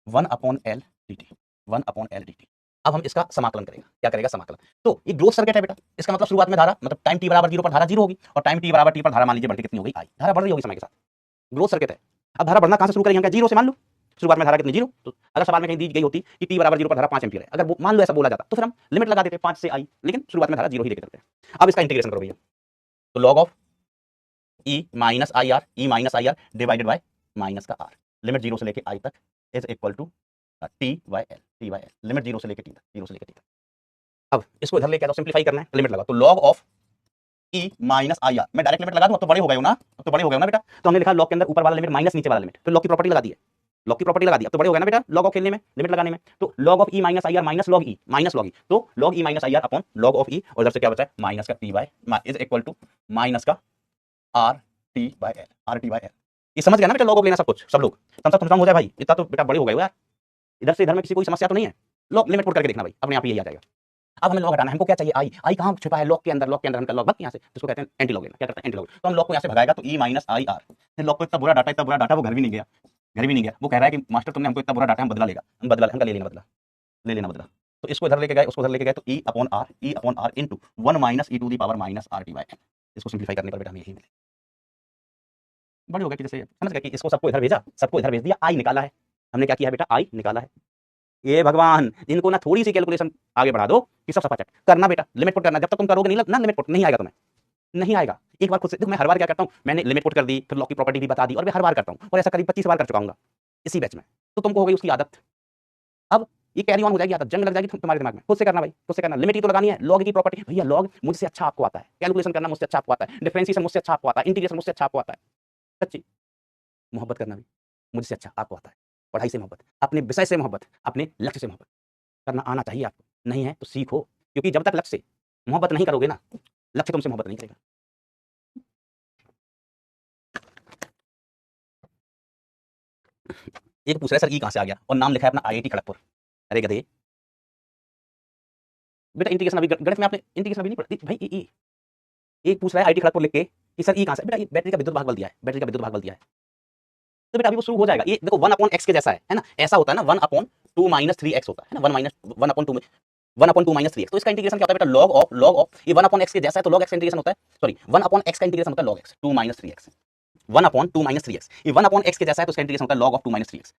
1 upon L D T, 1 upon L D T. अब हम इसका समाकलन करेगा, क्या करेगा? समाकलन। तो ये ग्रोथ सर्किट है बेटा, इसका मतलब शुरुआत में धारा, मतलब टाइम टी बराबर 0 पर धारा 0 होगी, और टाइम टी बराबर टी पर धारा मान लीजिए बढ़ के कितनी हो गई? आई। धारा बढ़ रही होगी समय के साथ, ग्रोथ सर्किट है। अब धारा बढ़ना कहां से शुरू करेंगे? हम क्या 0 से मान लो, शुरुआत में धारा कितनी? 0। तो अगर सवाल में कहीं दी गई होती कि टी बराबर 0 पर धारा 5 एम्पीयर है, अगर मान लो ऐसा बोला जाता तो फिर हम लिमिट लगा देते 5 से आई, लेकिन शुरुआत में धारा 0 ही लेके चलते हैं। अब इसका इंटीग्रेशन करो भैया, तो log of E minus I R, E minus I R divided by minus का आर, लिमिट 0 से लेके आई तक is equal to T by L, T by L, limit 0 से लेके टी तक, 0 से लेके टी तक। अब इसको इधर लेके आ जाओ, सिंप्लीफाई करना है, लिमिट लगा, तो log of E minus I are, मैं डायरेक्ट लिमिट लगा दूं, अब तो बड़े हो गए हो ना, अब तो बड़े हो गए हो ना बेटा। तो हमने लिखा लॉग के अंदर ऊपर वाला लिमिट माइनस नीचे वाला लिमिट, फिर लॉग की प्रॉपर्टी लगा दी है, लॉग की प्रॉपर्टी लगा दी। अब तो बड़े हो गए ना बेटा लॉग ऑफ खेलने में, लिमिट लगाने में। तो log of E minus I R minus log e, minus log e, तो log e minus I R upon log of e, और इधर से क्या बचा है? माइनस का T by is equal to minus का R T by L, R T by L. ये समझ गया ना बेटा, लॉग ऑफ लेना सब कुछ, सब लोग समझ हो जाए भाई, इतना तो बेटा बड़े हो गए हो यार, इधर से इधर में किसी कोई समस्या तो नहीं है। लॉग लिमिट पुट करके देखना भाई, अपने आप ही यही आ जाएगा। अब हमें लॉग हटाना है, हमको क्या चाहिए? आई, आई कहाँ छुपा है? लॉग के अंदर, लॉग के अंदर हम लॉग यहाँ से, जिसको कहते हैं एंटी लॉग लेना। क्या करते हैं? Anti log. तो हम लॉग को यहाँ से भगाएगा तो ई माइनस आई आर, फिर लॉग को इतना बुरा डाटा वो घर भी नहीं गया, घर भी नहीं गया। वो कह रहा है कि मास्टर तुमने हमको इतना बुरा डाटा, हम बदला लेगा, हम बदला, हमका ले लेना बदला, ले लेना बदला। तो इसको इधर लेके गए, उसको इधर लेके गए, तो E upon R into 1 minus E to the power minus R T by L. इसको सिंप्लीफाई करने पर बेटा हमें यही मिले, बड़ी हो गई। जैसे समझ गए कि इसको सबको इधर भेजा, सबको इधर भेज दिया, आई निकाला है हमने। क्या किया है बेटा? आई निकाला है। ये भगवान, इनको ना थोड़ी सी कैलकुलेशन आगे बढ़ा दो कि सब सपाचट करना बेटा, लिमिट पुट करना। जब तक तुम करोगे नहीं ना लिमिट पुट, नहीं आएगा तुम्हें, नहीं आएगा। एक बार खुद से देखो, मैं हर बार क्या करता हूँ, मैंने लिमिट पुट कर दी, फिर लॉग की प्रॉपर्टी भी बता दी, और मैं हर बार करता हूँ, और ऐसा करीब 25 बार कर चुका हूँ इसी बैच में। तो तुमको हो गई उसकी आदत, अब ये कैरी ऑन हो जाएगी, आदत जंग लग जाएगी तुम्हारे दिमाग में। खुद से करना भाई, खुद से करना। लिमिट ही तो लगानी है, लॉग की प्रॉपर्टी भैया, लॉग मुझसे अच्छा आपको आता है, कैलकुलेशन करना मुझसे अच्छा आपको आता है, डिफरेंशिएशन मुझसे अच्छा आपको आता है, इंटीग्रेशन मुझसे अच्छा आपको आता है। सच्ची मोहब्बत करना भी मुझसे अच्छा आपको आता है, पढ़ाई से मोहब्बत, अपने विषय से मोहब्बत, अपने लक्ष्य से मोहब्बत करना आना चाहिए आपको। नहीं है तो सीखो, क्योंकि जब तक लक्ष्य से मोहब्बत नहीं करोगे ना, लक्ष्य तुमसे मोहब्बत नहीं करेगा। एक पूछ रहा है सर ई कहां से आ गया, और नाम लिखा है अपना आईआईटी खड़गपुर। अरे गधे बेटा, इंटीग्रेशन अभी गणित में आपने इंटीग्रेशन अभी नहीं पढ़ी भाई। ई एक पूछ रहा है आईआईटी खड़गपुर लिख के कि सर ई कहां से? बेटा ये बैटरी का विद्युत भाग बल दिया है, बैटरी का विद्युत भाग बल दिया है। तो बेटा अभी वो शुरू हो जाएगा। ये देखो 1 अपॉन एक्स के जैसा है ना, ऐसा होता है ना, 1 अपॉन 2 माइनस 3x होता है ना, 1 अपॉन 2 माइनस 3x। तो इसका इंटीग्रेशन क्या होता है बेटा? लॉग ऑफ ये 1 अपॉन x के जैसा है, तो log x का इंटीग्रेशन होता है, सॉरी 1 अपॉन x का इंटीग्रेशन होता है log x 2 minus 3x, 1 upon 2 minus 3x। ये 1 अपॉन x के जैसा है, तो इसका इंटीग्रेशन होता है log of 2 minus 3x।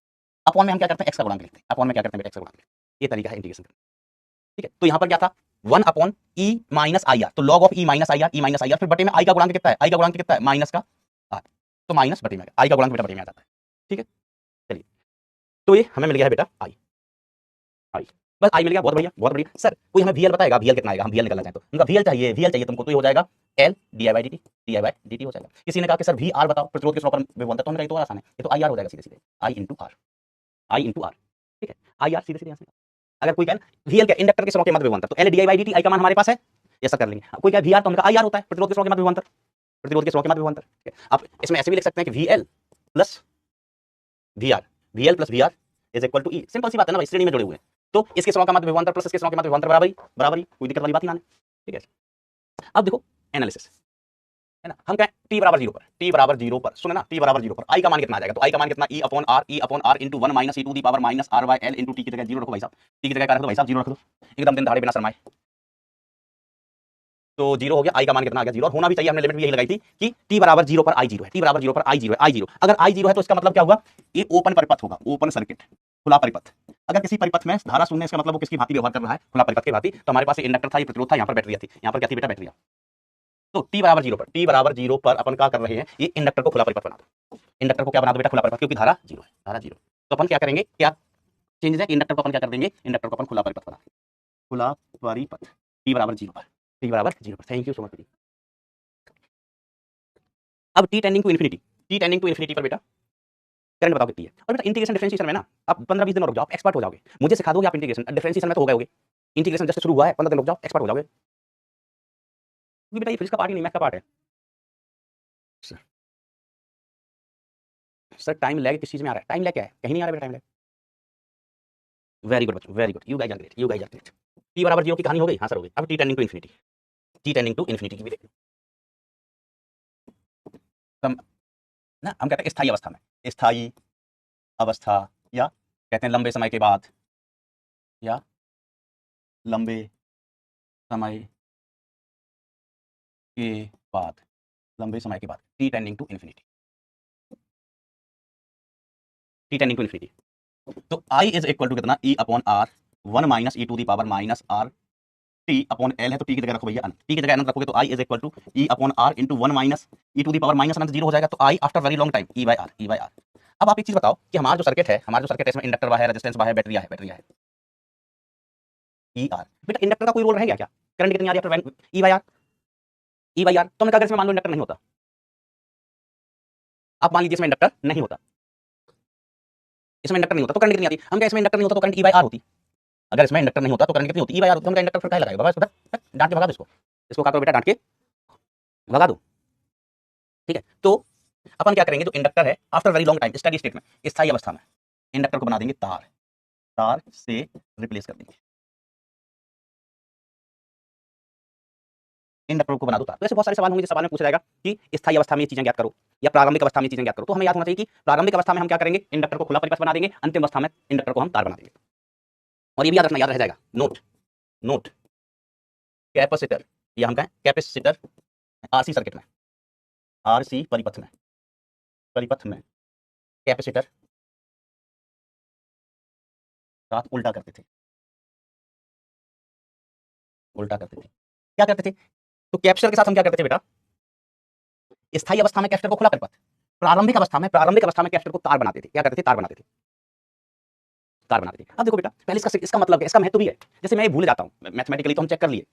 Upon में हम क्या करते हैं? x का गुणांक लिखते हैं, अपॉन में क्या करते हैं बेटा? x का गुणांक। ये तरीका है इंटीग्रेशन का, ठीक है। तो यहाँ पर क्या था? 1 upon e minus I R, तो log of e minus I R, E minus I are, फिर बटे में i का गुणांक कितना है? i का गुणांक कितना है? माइनस का r, तो माइनस बटे में i का गुणांक बेटा बटे में आ जाता है, ठीक है। चलिए, तो ये हमें मिल गया है बेटा आई। बस आई मिल गया, बहुत बढ़िया बहुत बढ़िया। सर कोई हमें वीएल बताएगा, वीएल कितना आएगा, हम वीएल निकालना चाहें तो उनका वीएल चाहिए तुमको, तो ये हो जाएगा L D I by D T हो जाएगा। किसी ने कहा कि सर वी आर बताओ प्रतिरोध के स्लोप पर विभवांतर, तो हमने कहा तो और आसान है, ये तो आई आर हो जाएगा सीधे सीधे, I into R, I into R, ठीक है, आई आर सीधे सीधे यहाँ से। अगर कोई कहे वीएल क्या इंडक्टर के स्लोप के मध्य विभवांतर, तो L D I by D T I का मान हमारे पास है, ये सब कर लेंगे। कोई कहे वी आर, तो हमने कहा आई आर होता है प्रतिरोध के स्लोप के मध्य विभवांतर, प्रतिरोध के स्लोप के मध्य विभवांतर, ठीक है। आप इसमें ऐसे भी लिख सकते हैं कि V L plus V R, V L plus V R is equal to E, simple सी बात है ना भाई, श्रेणी में जुड़े हुए हैं, तो इसके स्लोप का मध्य विभवांतर प्लस इसके स्लोप के मध्य विभवांतर बराबरी, कोई दिक्कत वाली बात नहीं आने, ठीक है। अब देखो एनालिसिस है ना, हम कहें t बराबर 0 पर, t बराबर 0 पर, सुने ना, t बराबर 0 पर i का मान कितना आ जाएगा, तो i का मान कितना, e upon r into 1 minus e to the power minus r by l into t की जगह 0 रखो भाई साहब, t की जगह क्या रख दो भाई साहब, 0 रख दो, एकदम दिन दहाड़े बिना शर्माए, तो 0 हो गया, i का मान कितना आ गया 0, होना भी चाहिए, हमने लिमिट भी यही लगाई थी कि t बराबर 0 पर i 0 है, t बराबर 0 पर i 0 है, i 0, अगर i 0 है तो इसका मतलब क्या हुआ, ये ओपन परिपथ होगा, ओपन सर्किट, खुला परिपथ। अगर किसी परिपथ में धारा शून्य, इसका मतलब वो किसकी भांति व्यवहार कर रहा है, खुला परिपथ की भांति। तो हमारे पास इंडक्टर था, ये प्रतिरोध था, यहाँ पर बैटरी थी, यहाँ पर क्या थी बेटा, बैटरी। तो t बराबर 0 पर, t बराबर 0 पर अपन क्या कर रहे हैं, ये इंडक्टर को खुला परिपथ बना दो, इंडक्टर को क्या बना दो बेटा, खुला परिपथ, क्योंकि धारा 0 है, धारा 0, तो अपन क्या करेंगे, क्या चेंजेस है, इंडक्टर को अपन क्या कर देंगे, इंडक्टर को अपन खुला परिपथ बना देंगे, खुला परिपथ, t बराबर 0 पर, t बराबर 0 पर, थैंक यू सो मच। अब t tending to infinity, t tending to infinity पर बेटा करंट बताओ कितनी है। और बेटा इंटीग्रेशन डिफरेंशिएशन में ना आप 15-20 दिन और रुक जाओ, एक्सपर्ट हो जाओगे, मुझे सिखा दोगे आप इंटीग्रेशन, डिफरेंशिएशन में तो हो गए होगे, इंटीग्रेशन जस्ट शुरू हुआ है, 15 दिन रुक जाओ, एक्सपर्ट हो जाओगे, क्योंकि बेटा ये फिजिक्स का पार्ट ही नहीं, मैथ का पार्ट है। सर टाइम लैग किस चीज में आ रहा है, टाइम लैग क्या है, कहीं नहीं आ रहा बेटा टाइम लैग। वेरी गुड बच्चों, very good, you guys are great, you guys are great. t बराबर 0 की कहानी हो गई, हाँ सर हो गई। अब t tending to infinity, t tending to infinity की भी देख लो ना, हम कहते हैं स्थायी अवस्था में, स्थायी अवस्था, या कहते हैं लंबे समय के बाद, या लंबे समय के बाद, लंबे समय के बाद, t tending to infinity, t tending to infinity, तो i इज इक्वल टू कितना, e upon r 1 minus e to the power minus r t upon l है, तो t की जगह रखो भैया अनंत, t की जगह अनंत रखोगे तो i is equal to e upon r into 1 minus e to the power minus अनंत 0 हो जाएगा, तो i after very long time e by r। अब आप एक चीज बताओ कि हमारा जो सर्किट है, इसमें इंडक्टर है, रेजिस्टेंस है, बैटरी है, ई आर, बेटा इंडक्टर का कोई रोल रहेगा क्या, करंट कितनी आ रही है आफ्टर ई बाई आर, तो हमने कहा इसमें मान लो इंडक्टर नहीं होता, आप मान लीजिए इसमें इंडक्टर नहीं होता, इसमें इंडक्टर नहीं होता तो करंट कितनी आती, हम क्या इसमें इंडक्टर नहीं होता तो करंट ई बाई आर होती, अगर इसमें इंडक्टर नहीं होता तो करंट कितनी होती, ई बाई आर होती, तो हम इंडक्टर फिर क्या लगाएगा, बस डांट के भगा दो इसको क्या करो बेटा, डांट के भगा दो, ठीक है। तो अपन क्या करेंगे, जो इंडक्टर है after very long time steady state में, स्थायी अवस्था में, इंडक्टर को बना देंगे तार से रिप्लेस कर देंगे, इंडक्टर को बना दो तार। तो ऐसे बहुत सारे सवाल होंगे, जिस सवाल में पूछा जाएगा कि स्थायी अवस्था में ये चीजें ज्ञात करो या प्रारंभिक अवस्था में चीजें ज्ञात करो, तो हमें याद होना चाहिए कि प्रारंभिक अवस्था में हम क्या करेंगे, इंडक्टर को खुला परिपथ बना देंगे, अंतिम अवस्था में इंडक्टर को हम तार बना देंगे। और ये भी याद रखना, याद रह जाएगा, नोट कैपेसिटर, या हम कहें कैपेसिटर आरसी सर्किट में, आरसी परिपथ में कैपेसिटर साथ उल्टा करते थे, क्या करते थे, तो कैपेसिटर के साथ हम क्या करते थे बेटा, स्थायी अवस्था में कैपेसिटर को खुला परिपथ, प्रारंभिक अवस्था में कैपेसिटर को तार बनाते थे, क्या करते थे, तार बनाते थे। अब देखो बेटा, पहले इसका मतलब है, इसका महत्व भी है, जैसे मैं ये भूल जाता हूं, मैथमेटिकली तो हम चेक कर लिए,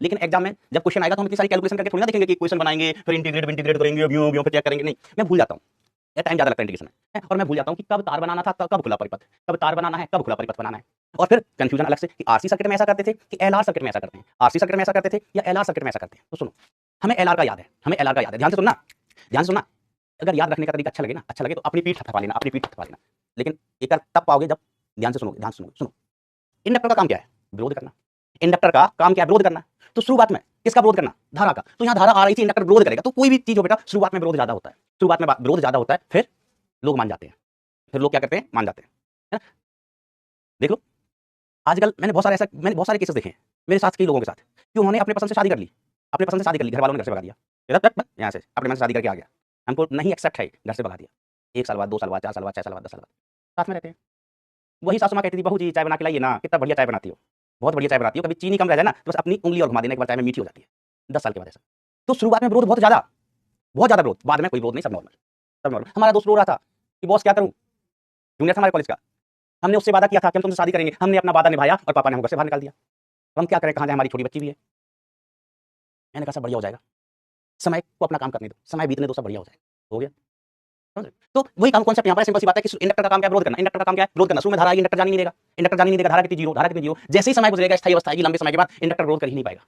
लेकिन एग्जाम में जब क्वेश्चन आएगा तो हम इतनी सारी कैलकुलेशन करके थोड़ी ना देखेंगे कि क्वेश्चन बनाएंगे फिर इंटीग्रेट करेंगे, फिर चेक करेंगे, नहीं, मैं भूल जाता हूं, या टाइम ज्यादा लगता है इंटीग्रेशन में, और मैं भूल जाता हूं कि कब तार बनाना था, कब खुला परिपथ, कब तार बनाना है, कब खुला परिपथ बनाना है, और फिर कंफ्यूजन अलग से कि आरसी सर्किट में ऐसा करते थे कि एलआर सर्किट में ऐसा करते हैं, आरसी सर्किट में ऐसा करते थे या एलआर सर्किट में ऐसा करते हैं। तो सुनो, हमें एलआर का याद है, ध्यान से सुनना, अगर याद रखने का तरीका अच्छा लगे तो अपनी पीठ थपथपा लेना, लेकिन एक तब पाओगे जब ध्यान से सुनो। इंडक्टर का काम क्या है, विरोध करना, तो शुरुआत में किसका विरोध करना, धारा का, तो यहाँ धारा आ रही थी, इंडक्टर विरोध करेगा, तो कोई भी चीज हो बेटा शुरुआत में विरोध ज्यादा होता है, फिर लोग मान जाते हैं, मान जाते हैं, है ना। देख लो आजकल मैंने बहुत सारे केसेस देखे हैं मेरे साथ, कई लोगों के साथ कि उन्होंने अपने पसंद से शादी कर ली, घर वालों ने घर से भगा दिया, यहाँ से अपने मन से शादी करके आ गया, हमको नहीं एक्सेप्ट है, घर से भगा दिया, 1 साल बाद, 2 साल बाद, 4 साल बाद, 6 साल बाद, 10 साल बाद साथ में रहते हैं। वही सासू माँ कहती थी, बहू जी चाय बना के लाइए ना, कितना बढ़िया चाय बनाती हो, बहुत बढ़िया चाय बनाती हो, कभी चीनी कम रह जाए ना तो बस अपनी उंगली और घुमा देना, एक बार चाय में मीठी हो जाती है। 10 साल के बाद ऐसा, तो शुरुआत में विरोध बहुत ज्यादा विरोध, बाद में कोई विरोध नहीं, सब नॉर्मल। हमारा दोस्त रो रहा था कि बॉस क्या करूं, जूनियर था हमारे कॉलेज का, हमने उससे वादा किया था कि हम तुमसे शादी करेंगे, हमने अपना वादा निभाया और पापा ने हमको घर से बाहर निकाल दिया। अब हम क्या करें, कहाँ जाए, हमारी छोटी बच्ची भी है। मैंने कहा सब बढ़िया हो जाएगा, समय को अपना काम करने दो, समय बीतने दो, सब बढ़िया हो जाएगा। हो गया। तो वही काम कॉन्सेप्ट यहाँ पर सिंपल सी बात है कि इंडक्टर का काम क्या है, विरोध करना। इंडक्टर का काम क्या है, विरोध करना। शुरू में धारा आएगी, इंडक्टर जाने नहीं देगा, इंडक्टर जाने नहीं देगा, धारा कितनी जीरो, धारा कितनी जीरो। जैसे ही समय गुजरेगा, स्थायी अवस्था आएगी, लंबे समय के बाद इंडक्टर विरोध कर ही नहीं पाएगा।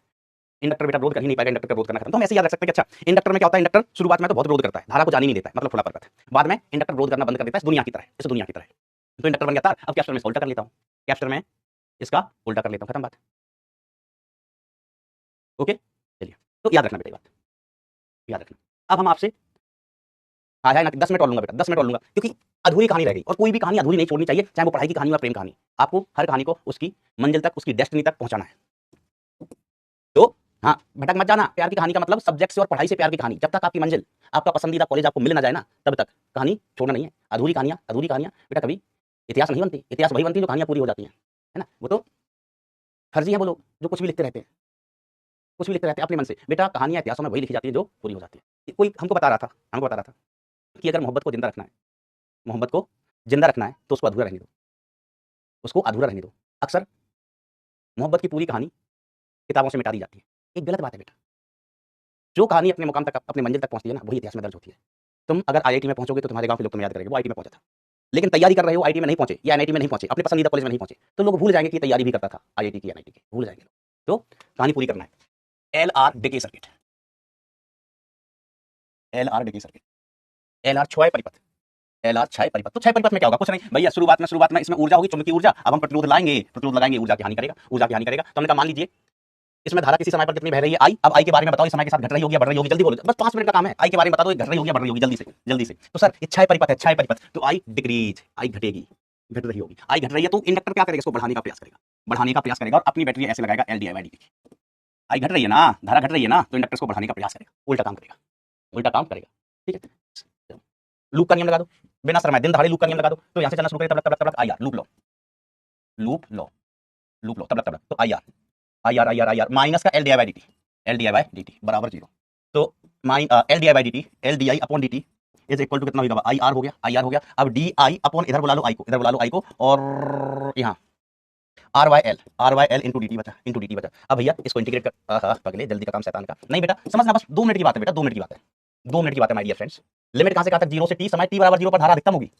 इंडक्टर बेटा विरोध कर ही नहीं पाएगा, इंडक्टर का विरोध करना खत्म। तो हम ऐसे याद रख सकते हैं कि अच्छा इंडक्टर में क्या होता है, इंडक्टर शुरुआत में तो बहुत विरोध करता है, धारा को जाने नहीं देता है, मतलब थोड़ा फर्क है। बाद में इंडक्टर विरोध करना बंद कर देता है, दुनिया की तरह, इस दुनिया की तरह। तो इंडक्टर बन गया तार। अब कैपेसिटर में उल्टा कर लेता हूँ, कैपेसिटर में इसका उल्टा कर लेता हूँ, खत्म बात। ओके चलिए, तो याद रखना बेटा, बात याद रखना। अब हम आपसे हाँ है ना 10 मिनट और लूंगा बेटा, 10 मिनट और लूंगा, क्योंकि अधूरी कहानी रह गई और कोई भी कहानी अधूरी नहीं छोड़नी चाहिए, चाहे वो पढ़ाई की कहानी हो या प्रेम कहानी। आपको हर कहानी को उसकी मंजिल तक, उसकी डेस्टिनी तक पहुंचाना है। तो हाँ भटक मत जाना। प्यार की कहानी का मतलब सब्जेक्ट से और पढ़ाई से प्यार की कहानी। जब तक आपकी मंजिल, आपका पसंदीदा कॉलेज आपको मिल ना जाए ना, तब तक कहानी छोड़ना नहीं है। अधूरी कहानियां बेटा कभी इतिहास नहीं बनती। इतिहास वही बनती है जो कहानियां पूरी हो जाती हैं, है ना। वो तो फर्जी है वो लोग जो कुछ भी लिखते रहते हैं, कुछ भी लिखते रहते हैं अपने मन से। बेटा कहानियां इतिहासों में वही लिखी जाती है जो पूरी हो जाती है। कोई हमको बता रहा था कि अगर मोहब्बत को जिंदा रखना है, मोहब्बत को जिंदा रखना है तो उसको अधूरा रहने दो, उसको अधूरा रहने दो। अक्सर मोहब्बत की पूरी कहानी किताबों से मिटा दी जाती है। एक गलत बात है बेटा। जो कहानी अपने मुकाम तक, अपने मंजिल तक पहुंचती है ना, वही इतिहास में दर्ज होती है। तुम अगर आईआईटी में पहुंचोगे तो तुम्हारे गांव के लोग तुम्हें याद करेंगे, वो आईआईटी में पहुंचा था। लेकिन तैयारी कर रहे हो, आईआईटी में नहीं पहुंचे या एनआईटी में नहीं पहुंचे, अपने पसंदीदा कॉलेज में नहीं पहुंचे, तो लोग भूल जाएंगे कि तैयारी भी करता था आईआईटी की, एनआईटी की, भूल जाएंगे लोग। तो कहानी पूरी करना है। LR decay circuit, LR decay circuit, LR क्षय परिपथ, एलआर क्षय परिपथ। तो क्षय परिपथ में क्या होगा, कुछ नहीं भैया, शुरुआत में इसमें ऊर्जा होगी, चुंबकीय ऊर्जा। अब हम प्रतिरोध लाएंगे, प्रतिरोध लगाएंगे, ऊर्जा की हानि करेगा, ऊर्जा की हानि करेगा। तो हमने कहा मान लीजिए इसमें धारा किसी समय पर कितनी बह रही है, आई। अब आई के बारे में बताओ, इस समय के साथ घट रही होगी या बढ़ रही होगी, जल्दी बोलो, बस 5 मिनट का काम है। आई के बारे में बता दो, घट रही होगी या बढ़ रही होगी, जल्दी से जल्दी से। तो सर क्षय परिपथ है, क्षय परिपथ, तो आई डिक्रीज, आई घटेगी, घट रही होगी। आई घट रही है तो इंडक्टर क्या करेगा, इसको बढ़ाने का प्रयास करेगा, बढ़ाने का प्रयास करेगा और अपनी बैटरी ऐसे लगाएगा LdIdt। आई घट रही है ना, धारा घट रही है ना, तो इंडक्टर को बढ़ाने का प्रयास करेगा, उल्टा काम करेगा, उल्टा काम करेगा। ठीक है, लूप का नियम लगा दो, बिना शर्माए दिन दहाड़े लूप का नियम लगा दो। तो यहाँ से चलना शुरू करें, तब तक I R, loop law, loop law, loop law, तब तो I R, I R minus का LdIdt बराबर 0। तो LdIdt, LdI upon dt is equal to कितना होगा, आई आर हो गया, आई आर हो गया। अब डी आई अपॉन इधर बुला लो आई को, इधर बुला लो आई को, और यहाँ R by L into D T बचा। अब भैया इसको इंटीग्रेट कर, पगले जल्दी का काम शैतान का नहीं बेटा, समझना, बस 2 मिनट की बात है बेटा, 2 मिनट की बात है, 2 मिनट की बात है माय डियर फ्रेंड्स। लिमिट कहां से कहां तक, 0 से t, समय t बराबर 0 पर धारा अधिकतम होगी।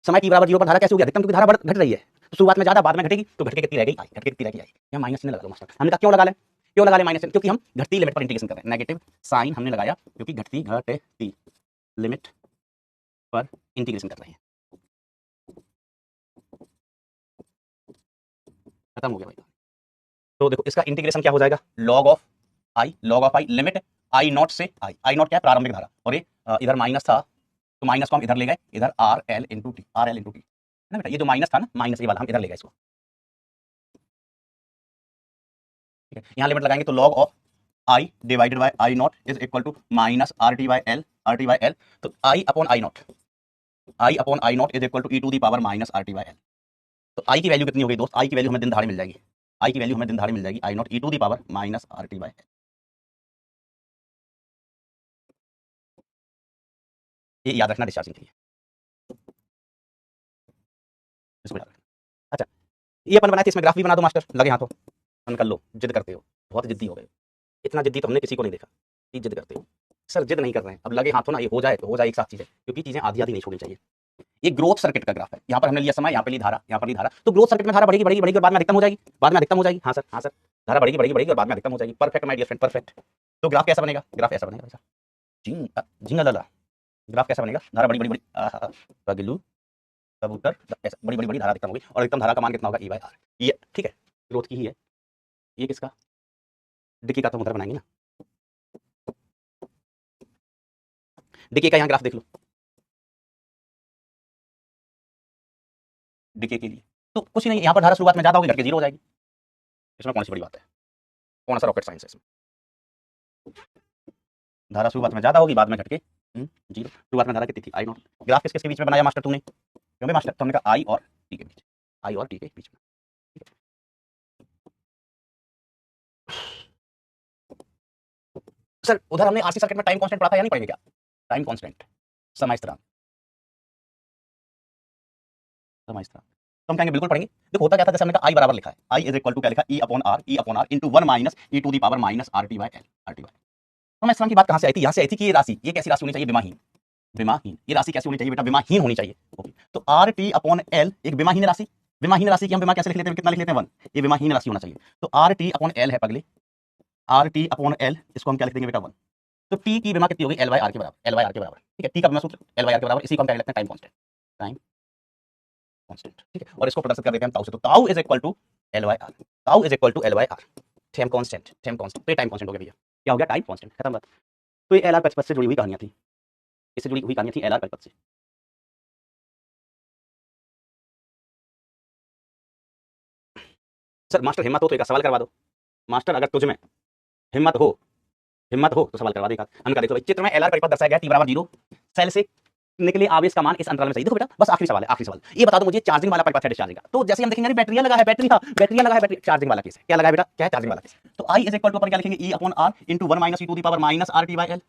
समय t बराबर 0 पर धारा कैसे होगी अधिकतम, क्योंकि धारा घट रही है। तो शुरुआत में ज्यादा, बाद में घटेगी, तो घट के कितनी रह गई, आई, घट के कितनी रह गई आई। यहाँ माइनस ने लगा दो मास्टर। हमने कहा क्यों लगा ले, क्यों लगा ले माइनस, क्योंकि हम घटती लिमिट पर इंटीग्रेशन कर रहे हैं। नेगेटिव साइन हमने लगाया क्योंकि घटती लिमिट पर इंटीग्रेशन कर रहे हैं। खत्म हो गया भाई। तो देखो इसका इंटीग्रेशन क्या हो जाएगा, log of I, limit I not से आई नॉट क्या है, प्रारंभिक धारा, और ये इधर माइनस था तो माइनस को हम इधर ले गए, इधर आर एल इंटू टी ना बेटा। ये जो माइनस था ना, माइनस ये वाला हम इधर ले गए इसको। ठीक है, यहाँ लिमिट लगाएंगे तो log of I divided by I naught is equal to minus R T by L. तो I upon I naught is equal to e to the power minus R T by L. तो I की value कितनी हो गई दोस्त, आई की value हमें दिन दहाड़े मिल जाएगी, आई की वैल्यू हमें दिन दहाड़े मिल जाएगी, I naught E to the power minus R T by L. ये याद रखना डिस्चार्जिंग के लिए, इसको याद रखना। अच्छा ये अपन बनाए थे, इसमें ग्राफ भी बना दो मास्टर, लगे हाथों, अपन कर लो, जिद करते हो, बहुत जिद्दी हो गए। इतना जिद्दी तो हमने किसी को नहीं देखा, जिद करते हो सर, जिद नहीं कर रहे हैं, अब लगे हाथों ना, ये हो जाए तो हो जाए एक साथ चीजें, क्योंकि चीजें आधी आधी नहीं छोड़नी चाहिए। ये ग्रोथ सर्किट का ग्राफ है, यहाँ पर हमने लिया समय, यहाँ पर ली धारा, यहाँ पर ली धारा। तो ग्रोथ सर्किट में धारा बढ़ेगी बढ़ेगी बढ़ेगी और बाद में अधिकतम हो जाएगी, बाद में अधिकतम हो जाएगी। हाँ सर, हाँ सर, धारा बढ़ेगी बढ़ेगी बढ़ेगी और बाद में अधिकतम हो जाएगी। Perfect my dear friend, perfect. तो ग्राफ कैसा बनेगा, ग्राफ ऐसा बनेगा वैसा, जिंगला ग्राफ कैसा बनेगा, धारा बड़ी बड़ी बड़ी, पगलू कबूतर, ऐसा बड़ी बड़ी बड़ी धारा अधिकतम होगी, और अधिकतम धारा का मान कितना होगा, ई बाई आर। ये ठीक है, ग्रोथ की ही है। ये किसका, डिकी का तो उधर बनाएंगे ना, डिके का यहाँ ग्राफ देख लो, डिके के लिए तो कुछ नहीं, यहाँ पर धारा शुरुआत में ज्यादा होगी, घट के 0 हो जाएगी। इसमें कौन सी बड़ी बात है, कौन सा रॉकेट साइंस है इसमें। धारा शुरुआत में ज्यादा होगी, बाद में घट के 0। शुरुआत में धारा कितनी थी, आई नॉट। ग्राफ किसके बीच में बनाया मास्टर तूने, क्यों मास्टर, तो हमने कहा आई और टी के बीच, आई और टी के बीच में। सर उधर हमने आरसी सर्किट में टाइम कांस्टेंट पढ़ा था या नहीं पढ़ेंगे क्या, टाइम कांस्टेंट, समय स्थिरांक, समय स्थिरांक। तो हम कहेंगे बिल्कुल पढ़ेंगे। देखो होता क्या था, जैसे हमने कहा आई बराबर लिखा है, आई इज इक्वल टू क्या लिखा है, E upon R into 1 minus E to the power minus R T by L, R T by. तो मैं इस तरह की बात कहां से आई थी, यहां से आई थी कि ये राशि, ये कैसी राशि होनी चाहिए, विमाहीन, विमाहीन। ये राशि कैसी होनी चाहिए बेटा, विमाहीन होनी चाहिए। ओके, तो आर टी अपॉन एल एक विमाहीन राशि, विमाहीन राशि की हम विमा कैसे लिख लेते हैं, कितना लिख लेते हैं 1, ये विमाहीन राशि होना चाहिए। तो आर टी अपॉन एल है पगले, आर टी अपॉन एल, इसको हम क्या लिख देंगे बेटा 1। तो टी की विमा कितनी होगी, एल बाई आर के बराबर, एल बाई आर के बराबर, ठीक है। टी का विमा सूत्र एल बाई आर के बराबर, इसी को हम क्या लिखते हैं, टाइम कांस्टेंट, टाइम कांस्टेंट, ठीक है। और इसको प्रदर्शित कर देते हैं हम ताऊ से, तो tau is equal to L by R, tau is equal to L by R, time constant, time constant, तो ये टाइम कांस्टेंट हो गया भैया, क्या हो गया, टाइम कांस्टेंट, खत्म बात। तो ये एल आर पथ से जुड़ी हुई कहानियां थी, इससे जुड़ी हुई कहानियां थी एल आर पथ से। सर मास्टर हिम्मत हो तो एक सवाल करवा दो, मास्टर अगर तुझ में हिम्मत हो, हिम्मत हो तो सवाल करवा देगा। हमने कहा देखो भाई, चित्र में एल आर परिपथ दर्शाया गया, टी बराबर 0, सेल से निकले आवेश का मान इस अंतराल में चाहिए। देखो बेटा बस आखिरी सवाल है, आखिरी सवाल, ये बता दो मुझे चार्जिंग वाला परिपथ है डिस्चार्जिंग का। तो जैसे हम देखेंगे बैटरिया लगा है, बैटरी, हाँ बैटरिया लगा है, बैटरी चार्जिंग वाला केस है, क्या लगा है बेटा, क्या है, चार्जिंग वाला केस। तो आई इज इक्वल टू अपन क्या लिखेंगे, E upon R into 1 minus E to the power minus R T by L.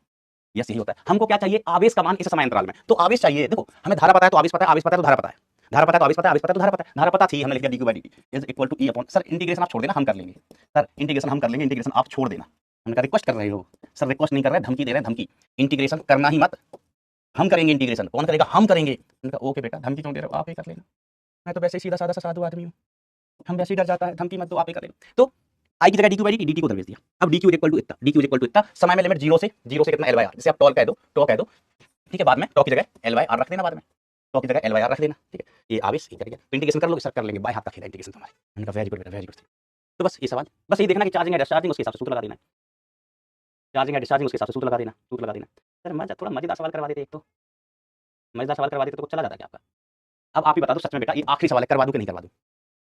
Yes यही होता है। हमको क्या चाहिए, आवेश का मान इस समय अंतराल में। तो आवेश चाहिए, देखो हमें धारा पता है तो आवेश पता है, आवेश पता है तो धारा पता है, धारा पता है तो आवेश पता है, आवेश पता है तो धारा पता है, धारा पता थी, हमने लिख दिया D Q by D T is equal to E upon, sir integration आप छोड़ देना, हम कर लेंगे, सर इंटीग्रेशन हम कर लेंगे, इंटीग्रेशन आप छोड़ देना। हमने कहा रिक्वेस्ट कर रहे हो, सर रिक्वेस्ट नहीं कर रहे, धमकी दे रहे हैं, धमकी, इंटीग्रेशन करना ही मत, हम करेंगे इंटीग्रेशन, कौन करेगा, हम करेंगे। मैंने कहा ओके बेटा, धमकी क्यों दे रहे हो, आप ही कर लेना, मैं तो वैसे ही सीधा साधा सा साधु आदमी हूँ, हम वैसे ही डर जाता है, धमकी मत दो, आप ही कर लेना। तो आई की जगह D Q by D T को दर्ज दिया। अब डी क्यू इक्वल टू इतना, डी क्यू इक्वल टू इतना, समय में लिमिट 0 से कितना एल बाई आर, जैसे आप टॉल कह दो, टॉ कह दो, ठीक है, बाद में टॉ की जगह एल बाई आर रख देना, बाद में टॉ की जगह एल बाई आर रख देना, ठीक है। ये आवेश इधर गया, तो इंटीग्रेशन कर लो, सर कर लेंगे, बाय हाथ का खेला इंटीग्रेशन तुम्हारे। मैंने कहा वेरी गुड बेटा, वेरी गुड। तो बस ये सवाल, बस यही देखना कि चार्जिंग है डिस्चार्जिंग, उसके हिसाब से सूत्र लगा देना, चार्जिंग है डिस्चार्जिंग, उसके हिसाब से सूत्र लगा देना, सूत्र लगा देना। सर मजा थोड़ा मजेदार सवाल करवा देते, एक तो मजेदार सवाल करवा देते तो चला जाता क्या आपका। अब आप ही बता दो सच में बेटा, ये आखिरी सवाल है, करवा दूं कि नहीं करवा दूं,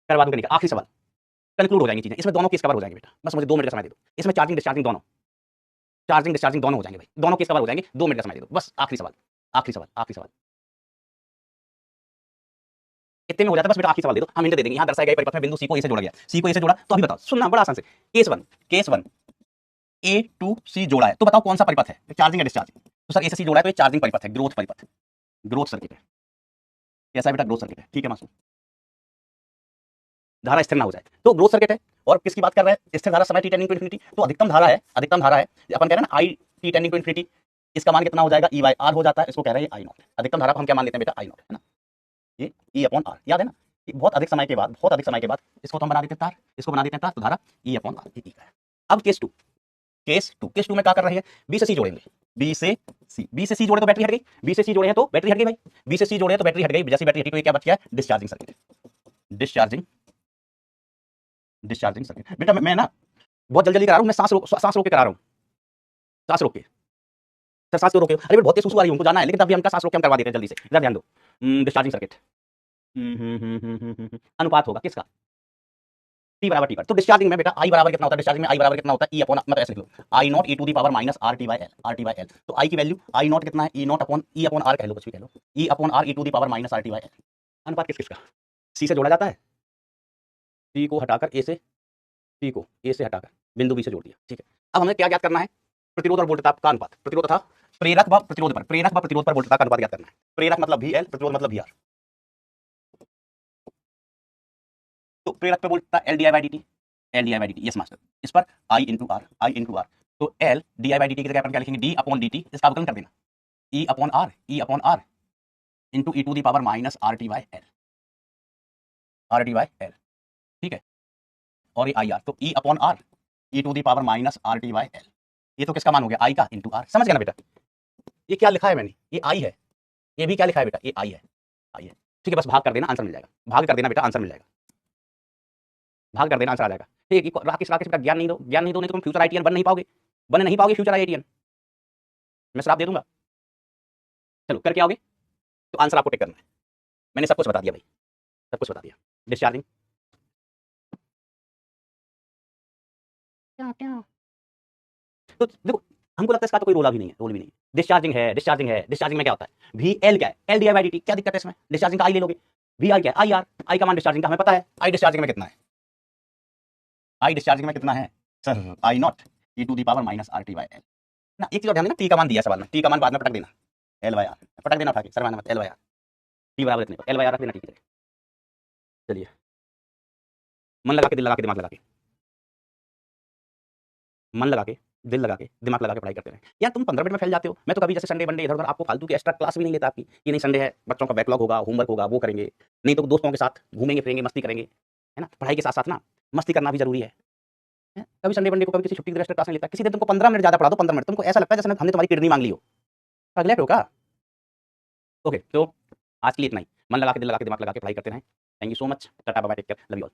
करवा दूं कि नहीं, आखिरी सवाल, कंक्लूड हो जाएंगी चीजें, इसमें दोनों केस कवर हो जाएंगे बेटा, बस मुझे 2 मिनट का समय दे दो, इसमें चार्जिंग डिस्चार्जिंग दोनों, चार्जिंग डिस्चार्जिंग दोनों हो जाएंगे भाई, दोनों केस कवर हो जाएंगे, 2 मिनट का समय दे दो, बस आखिरी सवाल, आखिरी सवाल, आखिरी सवाल, इतने में हो जाता है बस बेटा, आखिरी सवाल दे दो, हम हिंट दे देंगे। यहाँ दर्शाए गए परिपथ में बिंदु सी को ए से जोड़ा गया, सी को ए से जोड़ा, तो अभी बताओ, सुनना बड़ा आसान से, केस वन ए टू सी जोड़ा है, तो बताओ कौन सा परिपथ है, चार्जिंग या डिस्चार्जिंग। तो सर ए से सी जोड़ा है तो ये चार्जिंग परिपथ है, ग्रोथ परिपथ, ग्रोथ सर्किट है, कैसा है बेटा, ग्रोथ सर्किट है, ठीक है मासूम, धारा स्थिर ना हो जाए तो ग्रोथ सर्किट है। और किसकी बात कर रहे हैं, स्थिर धारा समय टी टेंडिंग टू इन्फिनिटी, तो अधिकतम धारा है, अधिकतम धारा है, अपन कह रहे हैं ना I T tending to infinity, इसका मान कितना हो जाएगा, ई बाई आर हो जाता है, इसको कह रहे हैं आई नॉट, अधिकतम धारा को हम क्या मान लेते हैं बेटा, आई नॉट, है ना, ये ई अपॉन आर, याद है ना। बहुत अधिक समय के बाद, बहुत अधिक समय के बाद इसको तो हम बना देते हैं तार, इसको बना देते हैं तार, तो धारा ई अपॉन आर, ठीक है। अब केस टू, केस टू में क्या कर रहे हैं, बी से सी जोड़ेंगे, बी से सी, बी से सी जोड़े तो बैटरी हट गई, बी से सी जोड़े हैं तो बैटरी हट गई भाई, बी से सी जोड़े हैं तो बैटरी हट गई, जैसे बैटरी हटी तो ये क्या बच गया, discharging circuit, discharging, discharging circuit. बेटा मैं ना बहुत जल्दी करा रहा हूँ, मैं सांस रोक के करा रहा हूँ, सांस रोक के, सर सांस क्यों रोके, अरे बहुत तेज सुसु आ रही है, हमको जाना है, लेकिन तब भी हम सांस रोक के हम करवा देते हैं जल्दी से, इधर ध्यान दो। डिस्चार्जिंग सर्किट, अनुपात होगा किसका, टी बराबर टी पर। तो डिस्चार्जिंग में बेटा आई बराबर कितना होता है, डिस्चार्जिंग में आई बराबर कितना होता है, ई अपॉन, मतलब ऐसे लिख लो, I naught E to the power minus R T by L, R T by L. तो आई की वैल्यू आई नॉट कितना है, e naught upon e upon R कह लो, कुछ भी कह लो, e upon R E to the power minus R T by L. अनुपात किसका, सी से जोड़ा जाता है, सी को हटाकर ए से, सी को ए से हटाकर बिंदु बी से जोड़ दिया, ठीक है। अब हमें क्या ज्ञात करना है, प्रतिरोध और वोल्टता का अनुपात, प्रतिरोध तथा प्रेरक व प्रतिरोध पर, प्रेरक व प्रतिरोध पर वोल्टता का अनुपात ज्ञात करना है। प्रेरक मतलब वी एल, प्रतिरोध मतलब वी आर। तो प्रेरक पे वोल्टता L D I by D T, L D I by D T, yes master. इस पर I into R, I into R, तो L D I by D T की जगह अपन क्या लिखेंगे, डी अपॉन डी टी, इसका अवकलन कर देना, E upon R, E upon R into E to the power minus R T by L, R T by L, ठीक है। और ये आई आर, तो E upon R E to the power minus R T by L, ये तो किसका मान हो गया, आई का इंटू आर, समझ गया ना बेटा। ये क्या लिखा है मैंने, ये आई है, ये भी क्या लिखा है बेटा, ये आई है, आई है, ठीक है। बस भाग कर देना, आंसर मिल जाएगा, भाग कर देना बेटा, आंसर मिल जाएगा, भाग कर देना, आंसर आ जाएगा, ठीक है। राकेश राकेश बेटा ज्ञान नहीं दो, ज्ञान नहीं दो, नहीं तो तुम फ्यूचर आईटीएन बन नहीं पाओगे, बन नहीं पाओगे फ्यूचर आईटीएन, मैं श्राप दे दूंगा। चलो करके आओगे तो आंसर आपको टिक करना है, मैंने सब कुछ बता दिया भाई, सब कुछ बता दिया। डिस्चार्जिंग तो देखो, हमको लगता है इसका तो कोई रोल भी नहीं है, रोल भी नहीं है। डिस्चार्जिंग है, डिस्चार्जिंग है, डिस्चार्जिंग में क्या होता है, वी एल क्या है, L D I by D T, क्या दिक्कत है इसमें, डिस्चार्जिंग का आई ले लोगे, वी आर क्या है, आई आर, आई का मान डिस्चार्जिंग का हमें पता है, आई डिस्चार्जिंग में कितना है, आई डिस्चार्जिंग में कितना है sir, I naught E to the power minus R T by L ना। एक चीज और ध्यान देना, टी का मान दिया सवाल में, टी का मान बाद में पटक देना, एल बाई आर पटक देना उठा के, सर मान एल बाई आर, टी बराबर इतने पर एल बाई आर रख देना टी की जगह। चलिए, मन लगा के, दिल लगा के, दिमाग लगा के, मन लगा के, दिल लगा के, दिमाग लगा के पढ़ाई करते रहें। यार तुम 15 मिनट में फैल जाते हो। मैं तो कभी जैसे संडे वनडे इधर-उधर आपको फालतू की एक्स्ट्रा क्लास भी नहीं लेता आपकी। ये नहीं संडे है, बच्चों का बैकलॉग होगा, होमवर्क होगा, वो करेंगे। नहीं तो दोस्तों के साथ घूमेंगे-फिरेंगे, मस्ती करेंगे, है ना? पढ़ाई के साथ-साथ ना मस्ती करना भी ज़रूरी है। हैं? कभी संडे वनडे को कभी किसी छुट्टी की एक्स्ट्रा क्लास नहीं लेता। किसी दिन तुमको 15 मिनट ज़्यादा पढ़ा दो, 15 मिनट, तुमको ऐसा लगता है जैसे हमने तुम्हारी किडनी माँग ली हो। पागलैट हो क्या? ओके, तो आज के लिए इतना ही। मन लगा के, दिल लगा के, दिमाग लगा के पढ़ाई करते रहें। Thank you so much. Tata bye bye, take care, love you all.